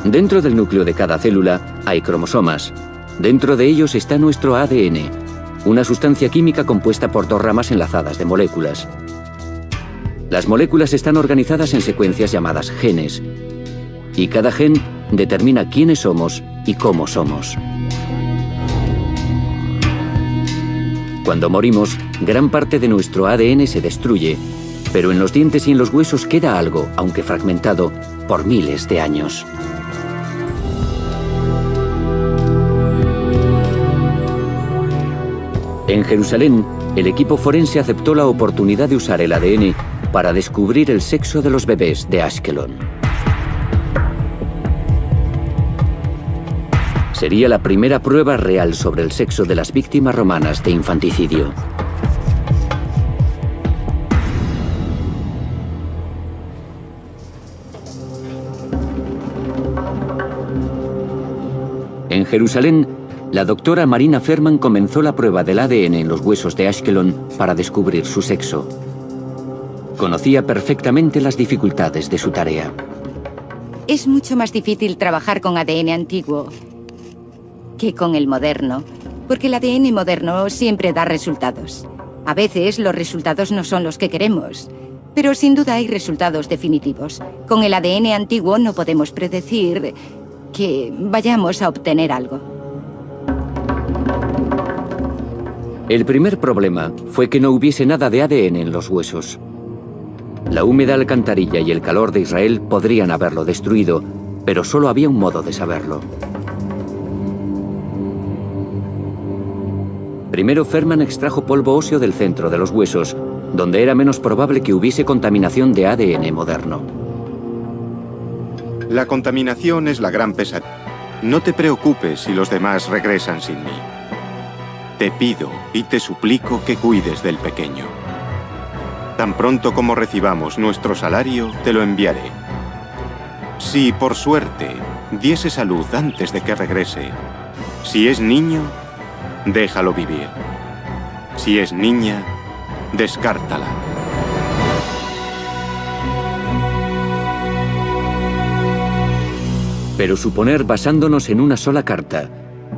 Dentro del núcleo de cada célula hay cromosomas. Dentro de ellos está nuestro ADN, una sustancia química compuesta por 2 ramas enlazadas de moléculas. Las moléculas están organizadas en secuencias llamadas genes, y cada gen determina quiénes somos y cómo somos. Cuando morimos, gran parte de nuestro ADN se destruye, pero en los dientes y en los huesos queda algo, aunque fragmentado, por miles de años. En Jerusalén, el equipo forense aceptó la oportunidad de usar el ADN para descubrir el sexo de los bebés de Ashkelon. Sería la primera prueba real sobre el sexo de las víctimas romanas de infanticidio. En Jerusalén, la doctora Marina Ferman comenzó la prueba del ADN en los huesos de Ashkelon para descubrir su sexo. Conocía perfectamente las dificultades de su tarea. Es mucho más difícil trabajar con ADN antiguo que con el moderno, porque el ADN moderno siempre da resultados. A veces los resultados no son los que queremos, pero sin duda hay resultados definitivos. Con el ADN antiguo no podemos predecir que vayamos a obtener algo. El primer problema fue que no hubiese nada de ADN en los huesos. La húmeda alcantarilla y el calor de Israel podrían haberlo destruido, pero solo había un modo de saberlo. Primero, Ferman extrajo polvo óseo del centro de los huesos, donde era menos probable que hubiese contaminación de ADN moderno. La contaminación es la gran pesadilla. No te preocupes si los demás regresan sin mí. Te pido y te suplico que cuides del pequeño. Tan pronto como recibamos nuestro salario, te lo enviaré. Si, por suerte, diese salud antes de que regrese, si es niño, déjalo vivir. Si es niña, descártala. Pero suponer, basándonos en una sola carta,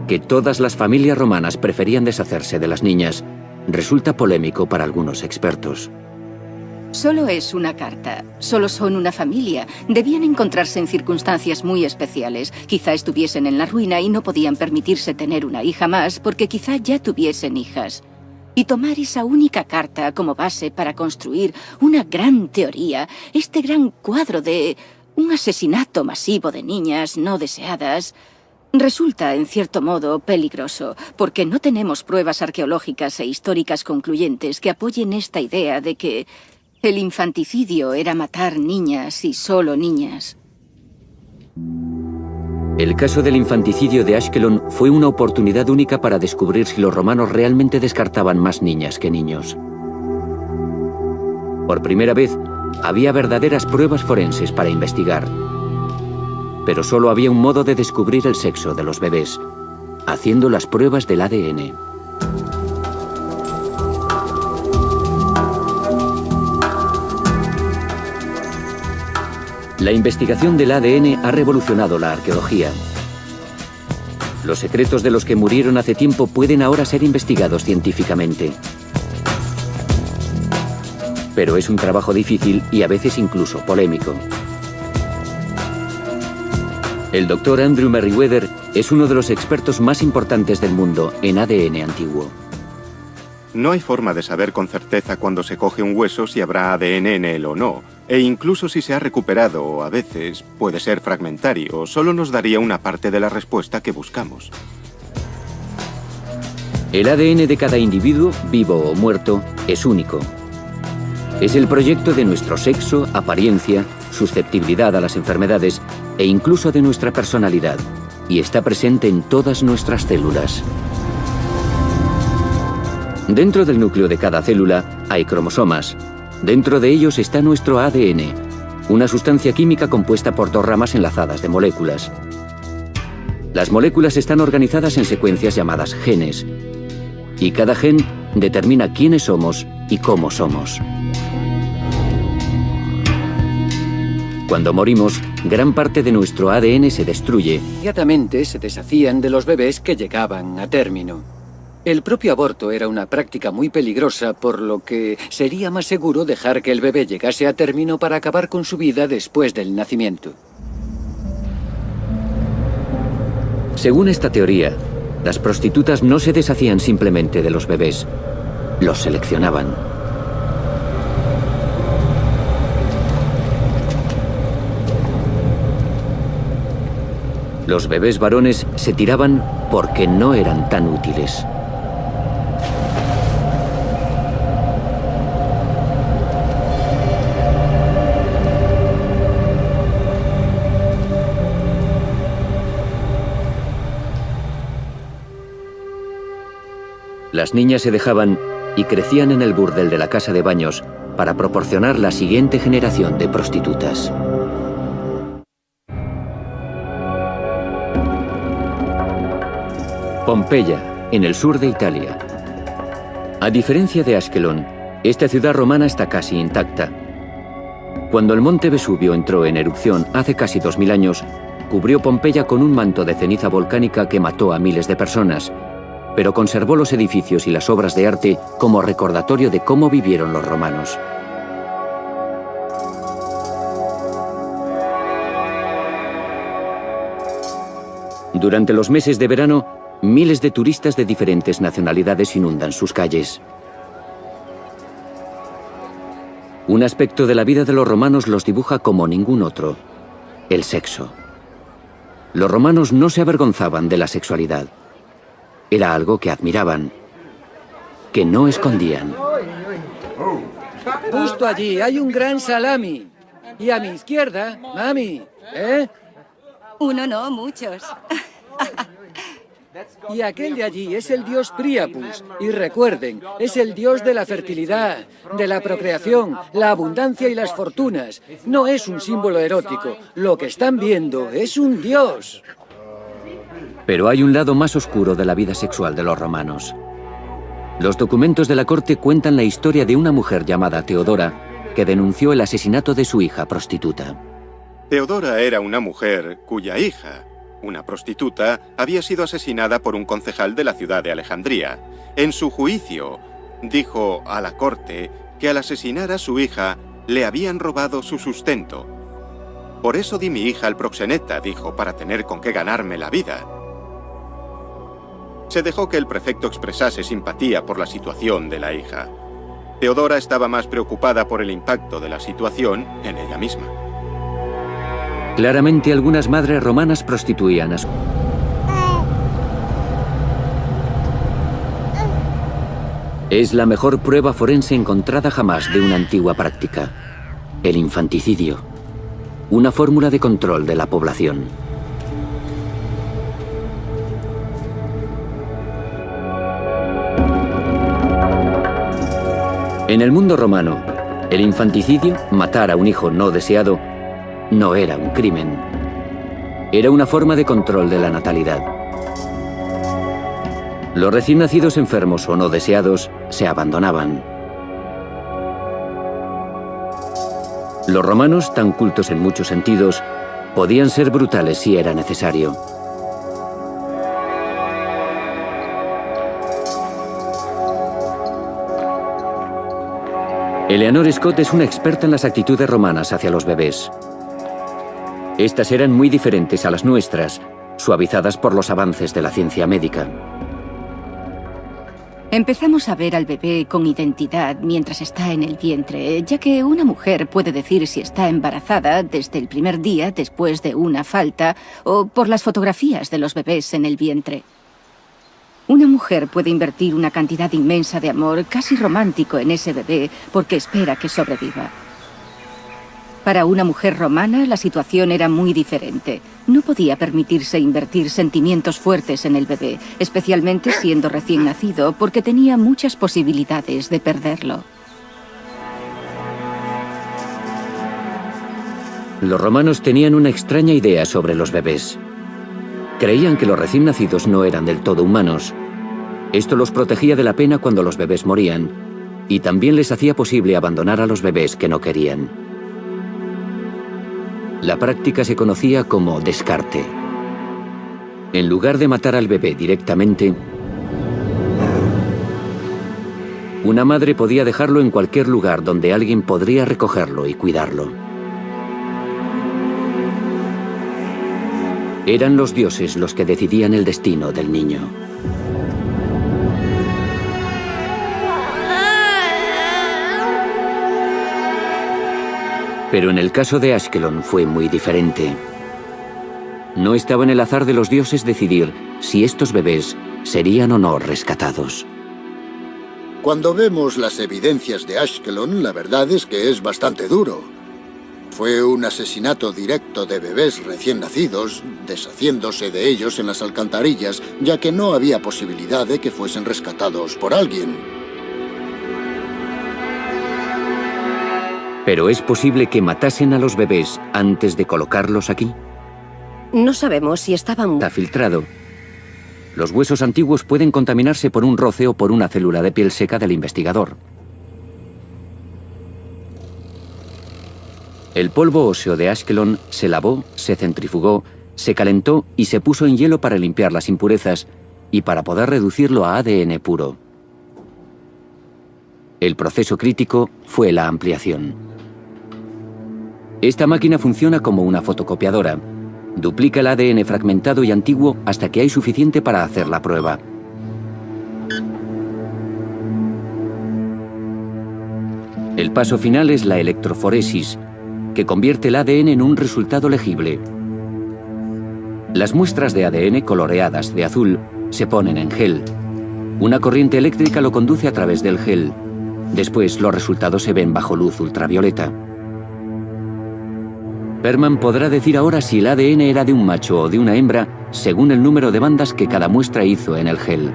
que todas las familias romanas preferían deshacerse de las niñas, resulta polémico para algunos expertos. Solo es una carta, solo son una familia. Debían encontrarse en circunstancias muy especiales. Quizá estuviesen en la ruina y no podían permitirse tener una hija más porque quizá ya tuviesen hijas. Y tomar esa única carta como base para construir una gran teoría, este gran cuadro de un asesinato masivo de niñas no deseadas, resulta, en cierto modo, peligroso, porque no tenemos pruebas arqueológicas e históricas concluyentes que apoyen esta idea de que el infanticidio era matar niñas y solo niñas. El caso del infanticidio de Ashkelon fue una oportunidad única para descubrir si los romanos realmente descartaban más niñas que niños. Por primera vez, había verdaderas pruebas forenses para investigar. Pero solo había un modo de descubrir el sexo de los bebés, haciendo las pruebas del ADN. La investigación del ADN ha revolucionado la arqueología. Los secretos de los que murieron hace tiempo pueden ahora ser investigados científicamente. Pero es un trabajo difícil y a veces incluso polémico. El doctor Andrew Merriweather es uno de los expertos más importantes del mundo en ADN antiguo. No hay forma de saber con certeza cuando se coge un hueso si habrá ADN en él o no, e incluso si se ha recuperado o a veces puede ser fragmentario, solo nos daría una parte de la respuesta que buscamos. El ADN de cada individuo, vivo o muerto, es único. Es el proyecto de nuestro sexo, apariencia, susceptibilidad a las enfermedades e incluso de nuestra personalidad, y está presente en todas nuestras células. Dentro del núcleo de cada célula hay cromosomas. Dentro de ellos está nuestro ADN, una sustancia química compuesta por dos ramas enlazadas de moléculas. Las moléculas están organizadas en secuencias llamadas genes, y cada gen determina quiénes somos y cómo somos. Cuando morimos, gran parte de nuestro ADN se destruye. Inmediatamente se deshacían de los bebés que llegaban a término. El propio aborto era una práctica muy peligrosa, por lo que sería más seguro dejar que el bebé llegase a término para acabar con su vida después del nacimiento. Según esta teoría, las prostitutas no se deshacían simplemente de los bebés, los seleccionaban. Los bebés varones se tiraban porque no eran tan útiles. Las niñas se dejaban y crecían en el burdel de la casa de baños para proporcionar la siguiente generación de prostitutas. Pompeya, en el sur de Italia. A diferencia de Ashkelon, esta ciudad romana está casi intacta. Cuando el monte Vesubio entró en erupción hace casi 2000 años, cubrió Pompeya con un manto de ceniza volcánica que mató a miles de personas, pero conservó los edificios y las obras de arte como recordatorio de cómo vivieron los romanos. Durante los meses de verano, miles de turistas de diferentes nacionalidades inundan sus calles. Un aspecto de la vida de los romanos los dibuja como ningún otro: el sexo. Los romanos no se avergonzaban de la sexualidad. Era algo que admiraban, que no escondían. Justo allí hay un gran salami. Y a mi izquierda, mami, ¿eh? Uno no, muchos. Y aquel de allí es el dios Priapus. Y recuerden, es el dios de la fertilidad, de la procreación, la abundancia y las fortunas. No es un símbolo erótico. Lo que están viendo es un dios. Pero hay un lado más oscuro de la vida sexual de los romanos. Los documentos de la corte cuentan la historia de una mujer llamada Teodora que denunció el asesinato de su hija prostituta. Teodora era una mujer cuya hija, una prostituta, había sido asesinada por un concejal de la ciudad de Alejandría. En su juicio, dijo a la corte que al asesinar a su hija le habían robado su sustento. Por eso di mi hija al proxeneta, dijo, para tener con qué ganarme la vida. Se dejó que el prefecto expresase simpatía por la situación de la hija. Teodora estaba más preocupada por el impacto de la situación en ella misma. Claramente algunas madres romanas prostituían a su... Es la mejor prueba forense encontrada jamás de una antigua práctica. El infanticidio. Una fórmula de control de la población. En el mundo romano, el infanticidio, matar a un hijo no deseado, no era un crimen. Era una forma de control de la natalidad. Los recién nacidos enfermos o no deseados se abandonaban. Los romanos, tan cultos en muchos sentidos, podían ser brutales si era necesario. Eleanor Scott es una experta en las actitudes romanas hacia los bebés. Estas eran muy diferentes a las nuestras, suavizadas por los avances de la ciencia médica. Empezamos a ver al bebé con identidad mientras está en el vientre, ya que una mujer puede decir si está embarazada desde el primer día después de una falta o por las fotografías de los bebés en el vientre. Una mujer puede invertir una cantidad inmensa de amor, casi romántico, en ese bebé porque espera que sobreviva. Para una mujer romana, la situación era muy diferente. No podía permitirse invertir sentimientos fuertes en el bebé, especialmente siendo recién nacido, porque tenía muchas posibilidades de perderlo. Los romanos tenían una extraña idea sobre los bebés. Creían que los recién nacidos no eran del todo humanos. Esto los protegía de la pena cuando los bebés morían, y también les hacía posible abandonar a los bebés que no querían. La práctica se conocía como descarte. En lugar de matar al bebé directamente, una madre podía dejarlo en cualquier lugar donde alguien podría recogerlo y cuidarlo. Eran los dioses los que decidían el destino del niño. Pero en el caso de Ashkelon fue muy diferente. No estaba en el azar de los dioses decidir si estos bebés serían o no rescatados. Cuando vemos las evidencias de Ashkelon, la verdad es que es bastante duro. Fue un asesinato directo de bebés recién nacidos, deshaciéndose de ellos en las alcantarillas, ya que no había posibilidad de que fuesen rescatados por alguien. ¿Pero es posible que matasen a los bebés antes de colocarlos aquí? No sabemos si estaban... Está filtrado. Los huesos antiguos pueden contaminarse por un roce o por una célula de piel seca del investigador. El polvo óseo de Ashkelon se lavó, se centrifugó, se calentó y se puso en hielo para limpiar las impurezas y para poder reducirlo a ADN puro. El proceso crítico fue la ampliación. Esta máquina funciona como una fotocopiadora. Duplica el ADN fragmentado y antiguo hasta que hay suficiente para hacer la prueba. El paso final es la electroforesis, que convierte el ADN en un resultado legible. Las muestras de ADN coloreadas de azul se ponen en gel. Una corriente eléctrica lo conduce a través del gel. Después los resultados se ven bajo luz ultravioleta. Perman podrá decir ahora si el ADN era de un macho o de una hembra según el número de bandas que cada muestra hizo en el gel.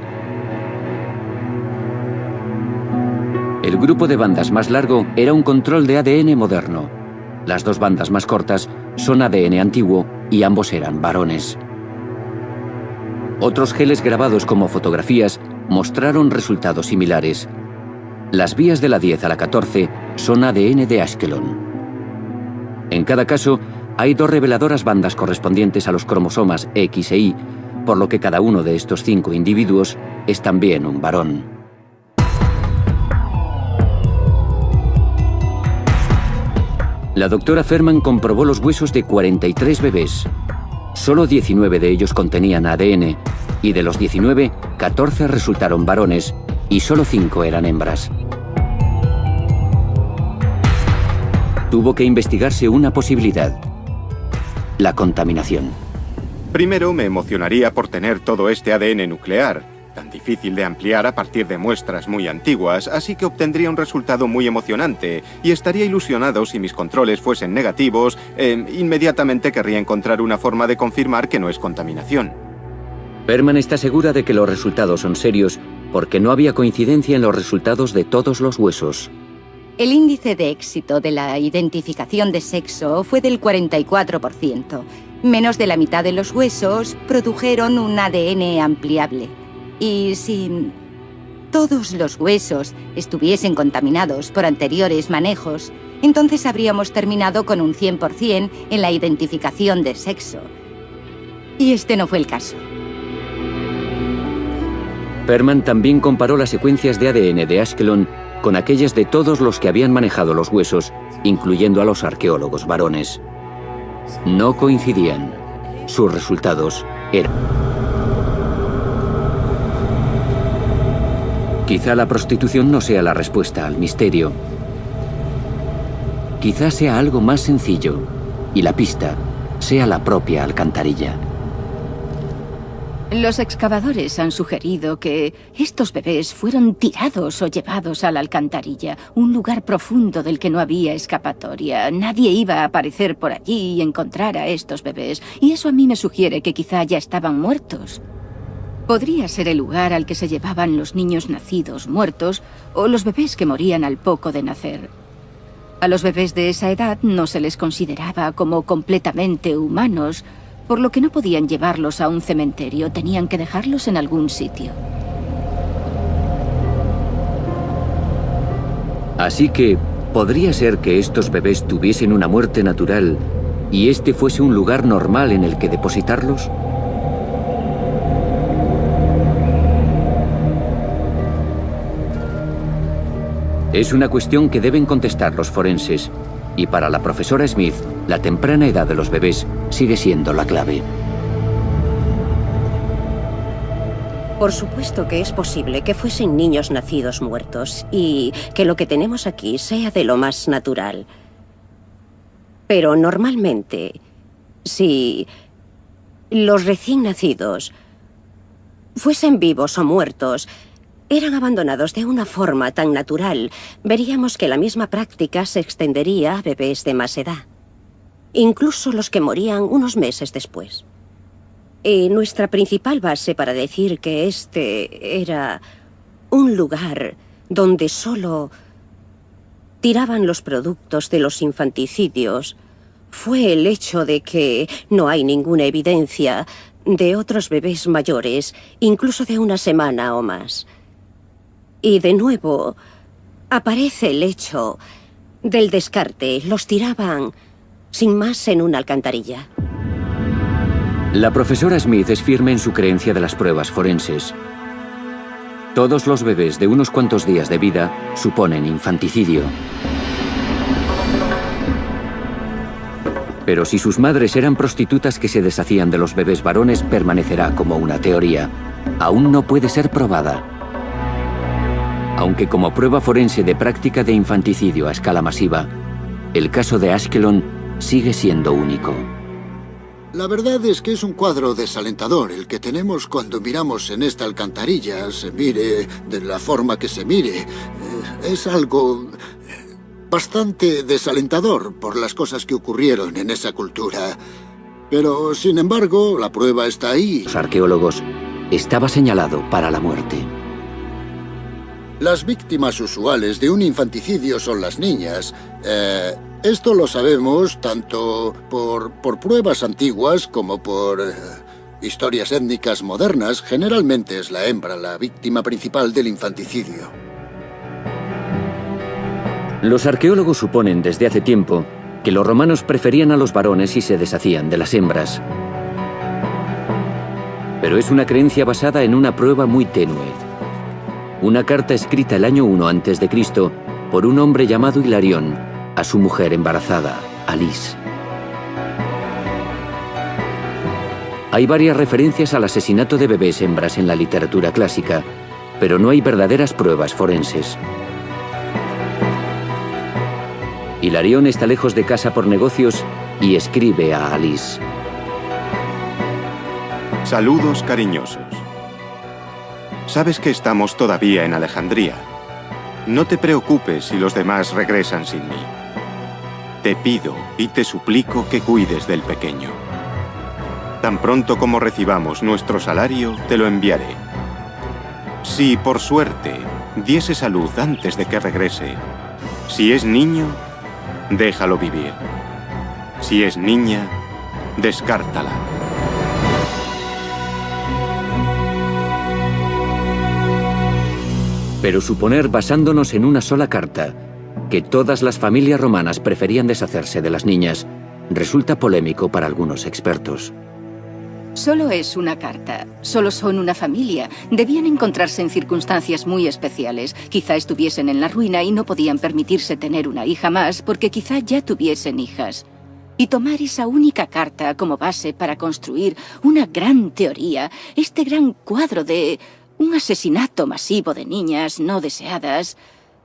El grupo de bandas más largo era un control de ADN moderno. Las dos bandas más cortas son ADN antiguo y ambos eran varones. Otros geles grabados como fotografías mostraron resultados similares. Las vías de la 10 a la 14 son ADN de Ashkelon. En cada caso, hay dos reveladoras bandas correspondientes a los cromosomas X e Y, por lo que cada uno de estos 5 individuos es también un varón. La doctora Ferman comprobó los huesos de 43 bebés. Solo 19 de ellos contenían ADN, y de los 19, 14 resultaron varones y solo 5 eran hembras. Tuvo que investigarse una posibilidad: la contaminación. Primero me emocionaría por tener todo este ADN nuclear, tan difícil de ampliar a partir de muestras muy antiguas, así que obtendría un resultado muy emocionante y estaría ilusionado si mis controles fuesen negativos. Inmediatamente querría encontrar una forma de confirmar que no es contaminación. Ferman está segura de que los resultados son serios porque no había coincidencia en los resultados de todos los huesos. El índice de éxito de la identificación de sexo fue del 44%. Menos de la mitad de los huesos produjeron un ADN ampliable. Y si todos los huesos estuviesen contaminados por anteriores manejos, entonces habríamos terminado con un 100% en la identificación de sexo. Y este no fue el caso. Ferman también comparó las secuencias de ADN de Ashkelon con aquellas de todos los que habían manejado los huesos, incluyendo a los arqueólogos varones. No coincidían. Sus resultados eran... Quizá la prostitución no sea la respuesta al misterio. Quizá sea algo más sencillo, y la pista sea la propia alcantarilla. Los excavadores han sugerido que estos bebés fueron tirados o llevados a la alcantarilla, un lugar profundo del que no había escapatoria. Nadie iba a aparecer por allí y encontrar a estos bebés, y eso a mí me sugiere que quizá ya estaban muertos. Podría ser el lugar al que se llevaban los niños nacidos muertos o los bebés que morían al poco de nacer. A los bebés de esa edad no se les consideraba como completamente humanos, por lo que no podían llevarlos a un cementerio, tenían que dejarlos en algún sitio. Así que, ¿podría ser que estos bebés tuviesen una muerte natural y este fuese un lugar normal en el que depositarlos? Es una cuestión que deben contestar los forenses, y para la profesora Smith, la temprana edad de los bebés sigue siendo la clave. Por supuesto que es posible que fuesen niños nacidos muertos y que lo que tenemos aquí sea de lo más natural. Pero normalmente, si los recién nacidos fuesen vivos o muertos, eran abandonados de una forma tan natural, veríamos que la misma práctica se extendería a bebés de más edad, incluso los que morían unos meses después. Y nuestra principal base para decir que este era un lugar donde solo tiraban los productos de los infanticidios fue el hecho de que no hay ninguna evidencia de otros bebés mayores, incluso de una semana o más. Y de nuevo, aparece el hecho del descarte. Los tiraban sin más en una alcantarilla. La profesora Smith es firme en su creencia de las pruebas forenses. Todos los bebés de unos cuantos días de vida suponen infanticidio. Pero si sus madres eran prostitutas que se deshacían de los bebés varones, permanecerá como una teoría. Aún no puede ser probada. Aunque como prueba forense de práctica de infanticidio a escala masiva, el caso de Ashkelon sigue siendo único. La verdad es que es un cuadro desalentador el que tenemos cuando miramos en esta alcantarilla, se mire de la forma que se mire. Es algo bastante desalentador por las cosas que ocurrieron en esa cultura. Pero, sin embargo, la prueba está ahí. Los arqueólogos estaba señalado para la muerte. Las víctimas usuales de un infanticidio son las niñas. Esto lo sabemos tanto por pruebas antiguas como por historias étnicas modernas. Generalmente es la hembra la víctima principal del infanticidio. Los arqueólogos suponen desde hace tiempo que los romanos preferían a los varones y se deshacían de las hembras. Pero es una creencia basada en una prueba muy tenue. Una carta escrita el año 1 a.C. por un hombre llamado Hilarión a su mujer embarazada, Alice. Hay varias referencias al asesinato de bebés hembras en la literatura clásica, pero no hay verdaderas pruebas forenses. Hilarión está lejos de casa por negocios y escribe a Alice. Saludos cariñosos. Sabes que estamos todavía en Alejandría. No te preocupes si los demás regresan sin mí. Te pido y te suplico que cuides del pequeño. Tan pronto como recibamos nuestro salario, te lo enviaré. Si, por suerte, diese salud antes de que regrese, si es niño, déjalo vivir. Si es niña, descártala. Pero suponer, basándonos en una sola carta, que todas las familias romanas preferían deshacerse de las niñas, resulta polémico para algunos expertos. Solo es una carta, solo son una familia. Debían encontrarse en circunstancias muy especiales. Quizá estuviesen en la ruina y no podían permitirse tener una hija más porque quizá ya tuviesen hijas. Y tomar esa única carta como base para construir una gran teoría, este gran cuadro de un asesinato masivo de niñas no deseadas,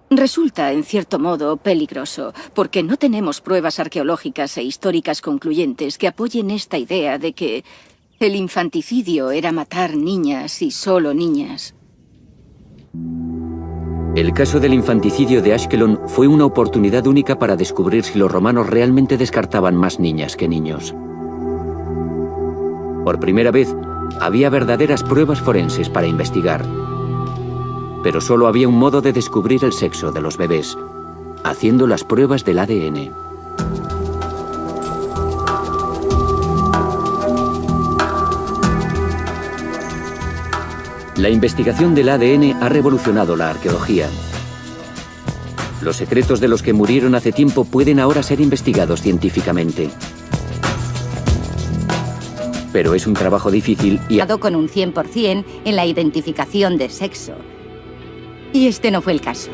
resulta, en cierto modo, peligroso, porque no tenemos pruebas arqueológicas e históricas concluyentes que apoyen esta idea de que el infanticidio era matar niñas y solo niñas. El caso del infanticidio de Ashkelon fue una oportunidad única para descubrir si los romanos realmente descartaban más niñas que niños. Por primera vez, había verdaderas pruebas forenses para investigar. Pero solo había un modo de descubrir el sexo de los bebés, haciendo las pruebas del ADN. La investigación del ADN ha revolucionado la arqueología. Los secretos de los que murieron hace tiempo pueden ahora ser investigados científicamente. Pero es un trabajo difícil y... con un 100% en la identificación de sexo. Y este no fue el caso.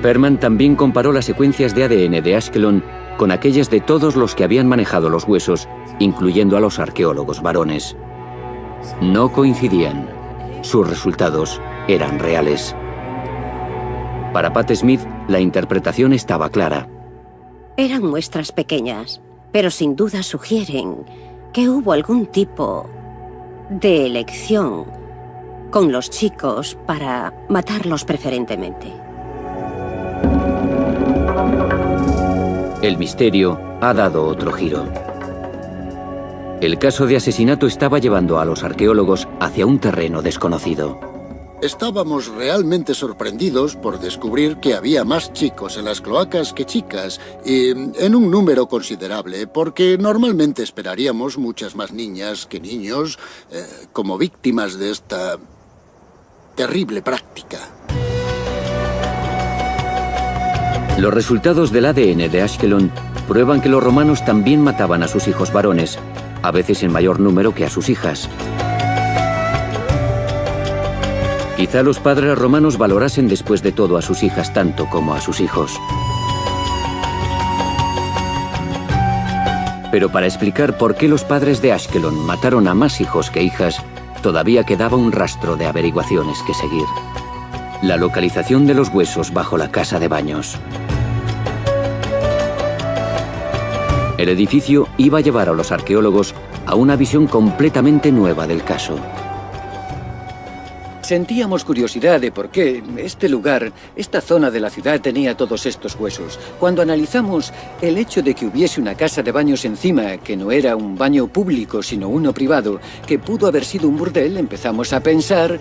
Perman también comparó las secuencias de ADN de Ashkelon con aquellas de todos los que habían manejado los huesos, incluyendo a los arqueólogos varones. No coincidían. Sus resultados eran reales. Para Pat Smith, la interpretación estaba clara. Eran muestras pequeñas, pero sin duda sugieren que hubo algún tipo de elección con los chicos para matarlos preferentemente. El misterio ha dado otro giro. El caso de asesinato estaba llevando a los arqueólogos hacia un terreno desconocido. Estábamos realmente sorprendidos por descubrir que había más chicos en las cloacas que chicas, y en un número considerable, porque normalmente esperaríamos muchas más niñas que niños como víctimas de esta terrible práctica. Los resultados del ADN de Ashkelon prueban que los romanos también mataban a sus hijos varones, a veces en mayor número que a sus hijas. Quizá los padres romanos valorasen después de todo a sus hijas tanto como a sus hijos. Pero para explicar por qué los padres de Ashkelon mataron a más hijos que hijas, todavía quedaba un rastro de averiguaciones que seguir. La localización de los huesos bajo la casa de baños. El edificio iba a llevar a los arqueólogos a una visión completamente nueva del caso. Sentíamos curiosidad de por qué este lugar, esta zona de la ciudad tenía todos estos huesos. Cuando analizamos el hecho de que hubiese una casa de baños encima, que no era un baño público sino uno privado, que pudo haber sido un burdel, empezamos a pensar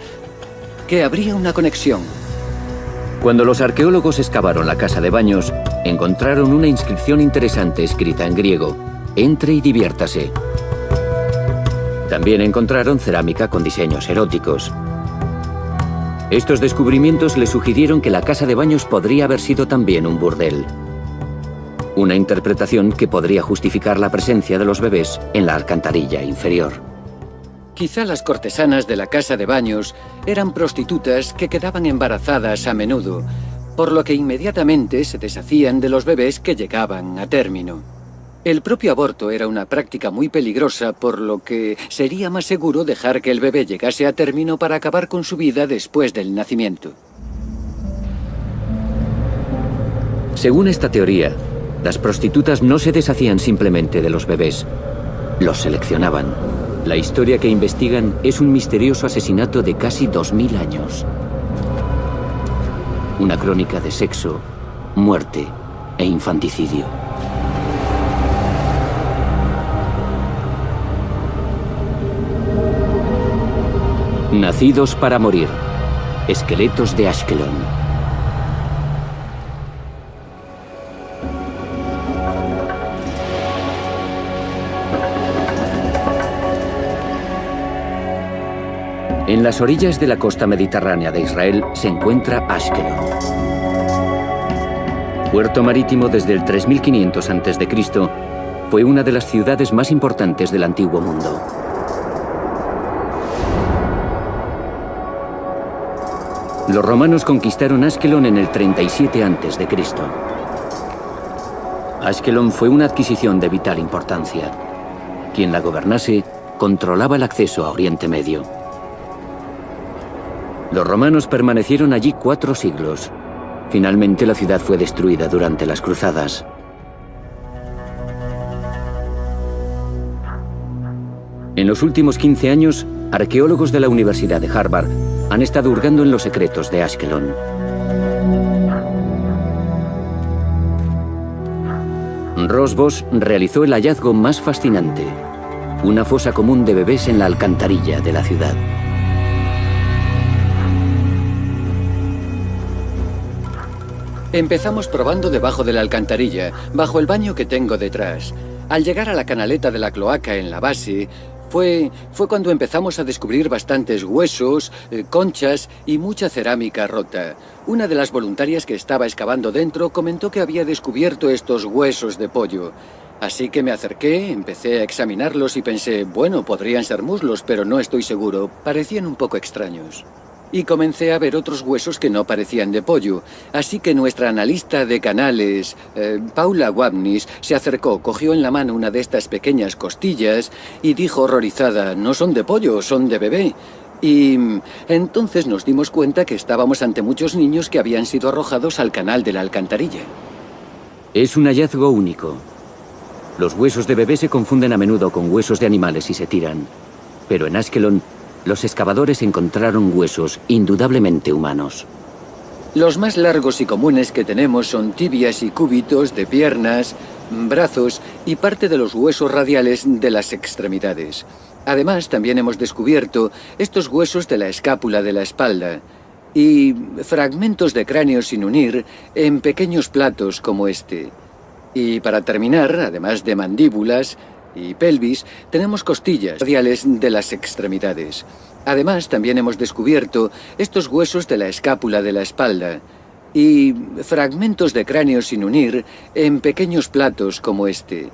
que habría una conexión. Cuando los arqueólogos excavaron la casa de baños, encontraron una inscripción interesante escrita en griego: «Entre y diviértase». También encontraron cerámica con diseños eróticos. Estos descubrimientos le sugirieron que la casa de baños podría haber sido también un burdel. Una interpretación que podría justificar la presencia de los bebés en la alcantarilla inferior. Quizá las cortesanas de la casa de baños eran prostitutas que quedaban embarazadas a menudo, por lo que inmediatamente se deshacían de los bebés que llegaban a término. El propio aborto era una práctica muy peligrosa, por lo que sería más seguro dejar que el bebé llegase a término para acabar con su vida después del nacimiento. Según esta teoría, las prostitutas no se deshacían simplemente de los bebés, los seleccionaban. La historia que investigan es un misterioso asesinato de casi 2000 años. Una crónica de sexo, muerte e infanticidio. Nacidos para morir. Esqueletos de Ashkelon. En las orillas de la costa mediterránea de Israel se encuentra Ashkelon. Puerto marítimo desde el 3500 a.C., fue una de las ciudades más importantes del Antiguo Mundo. Los romanos conquistaron Ashkelon en el 37 a.C. Ashkelon fue una adquisición de vital importancia. Quien la gobernase controlaba el acceso a Oriente Medio. Los romanos permanecieron allí 4 siglos. Finalmente la ciudad fue destruida durante las cruzadas. En los últimos 15 años, arqueólogos de la Universidad de Harvard han estado hurgando en los secretos de Ashkelon. Ross Boss realizó el hallazgo más fascinante: una fosa común de bebés en la alcantarilla de la ciudad. Empezamos probando debajo de la alcantarilla, bajo el baño que tengo detrás. Al llegar a la canaleta de la cloaca en la base, fue cuando empezamos a descubrir bastantes huesos, conchas y mucha cerámica rota. Una de las voluntarias que estaba excavando dentro comentó que había descubierto estos huesos de pollo. Así que me acerqué, empecé a examinarlos y pensé, bueno, podrían ser muslos, pero no estoy seguro. Parecían un poco extraños. Y comencé a ver otros huesos que no parecían de pollo. Así que nuestra analista de canales, Paula Wapnis, se acercó, cogió en la mano una de estas pequeñas costillas y dijo horrorizada, no son de pollo, son de bebé. Y entonces nos dimos cuenta que estábamos ante muchos niños que habían sido arrojados al canal de la alcantarilla. Es un hallazgo único. Los huesos de bebé se confunden a menudo con huesos de animales y se tiran. Pero en Ashkelon, los excavadores encontraron huesos indudablemente humanos. Los más largos y comunes que tenemos son tibias y cúbitos de piernas, brazos y parte de los huesos radiales de las extremidades. Además, también hemos descubierto estos huesos de la escápula de la espalda y fragmentos de cráneo sin unir en pequeños platos como este. Y para terminar, además de mandíbulas y pelvis, tenemos costillas radiales de las extremidades. Además, también hemos descubierto estos huesos de la escápula de la espalda y fragmentos de cráneo sin unir en pequeños platos como este.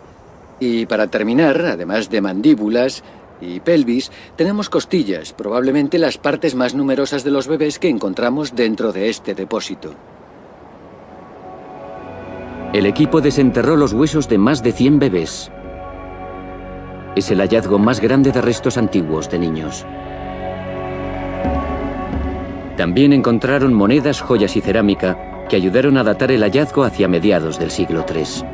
Y para terminar, además de mandíbulas y pelvis, tenemos costillas, probablemente las partes más numerosas de los bebés que encontramos dentro de este depósito. El equipo desenterró los huesos de más de 100 bebés. Es el hallazgo más grande de restos antiguos de niños. También encontraron monedas, joyas y cerámica que ayudaron a datar el hallazgo hacia mediados del siglo III.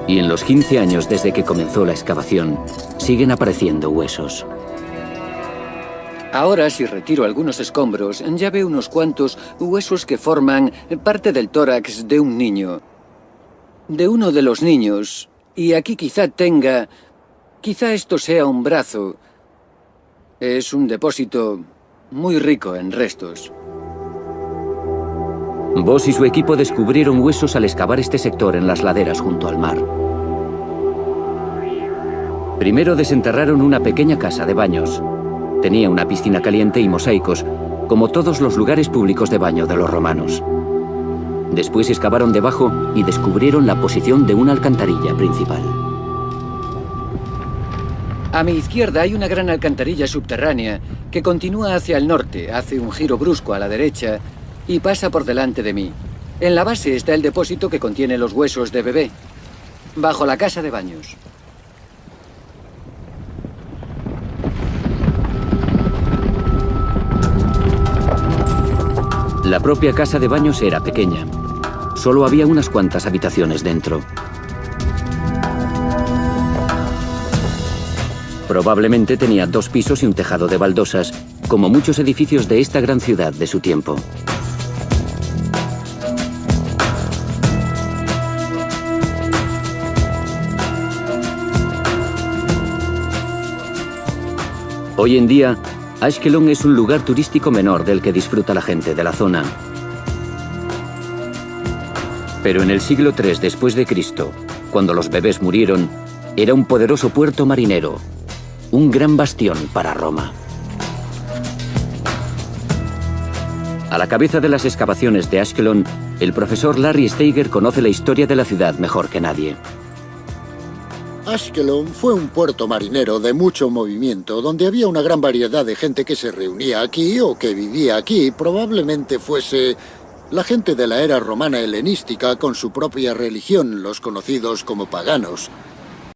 Y en los 15 años desde que comenzó la excavación, siguen apareciendo huesos. Ahora, si retiro algunos escombros, ya veo unos cuantos huesos que forman parte del tórax de un niño. De uno de los niños. Y aquí quizá esto sea un brazo. Es un depósito muy rico en restos. Boss y su equipo descubrieron huesos al excavar este sector en las laderas junto al mar. Primero desenterraron una pequeña casa de baños. Tenía una piscina caliente y mosaicos, como todos los lugares públicos de baño de los romanos. Después excavaron debajo y descubrieron la posición de una alcantarilla principal. A mi izquierda hay una gran alcantarilla subterránea que continúa hacia el norte, hace un giro brusco a la derecha y pasa por delante de mí. En la base está el depósito que contiene los huesos de bebé, bajo la casa de baños. La propia casa de baños era pequeña. Solo había unas cuantas habitaciones dentro. Probablemente tenía 2 pisos y un tejado de baldosas, como muchos edificios de esta gran ciudad de su tiempo. Hoy en día, Ashkelon es un lugar turístico menor del que disfruta la gente de la zona. Pero en el siglo III después de Cristo, cuando los bebés murieron, era un poderoso puerto marinero, un gran bastión para Roma. A la cabeza de las excavaciones de Ashkelon, el profesor Larry Steiger conoce la historia de la ciudad mejor que nadie. Ashkelon fue un puerto marinero de mucho movimiento, donde había una gran variedad de gente que se reunía aquí o que vivía aquí. Probablemente fuese la gente de la era romana helenística con su propia religión, los conocidos como paganos.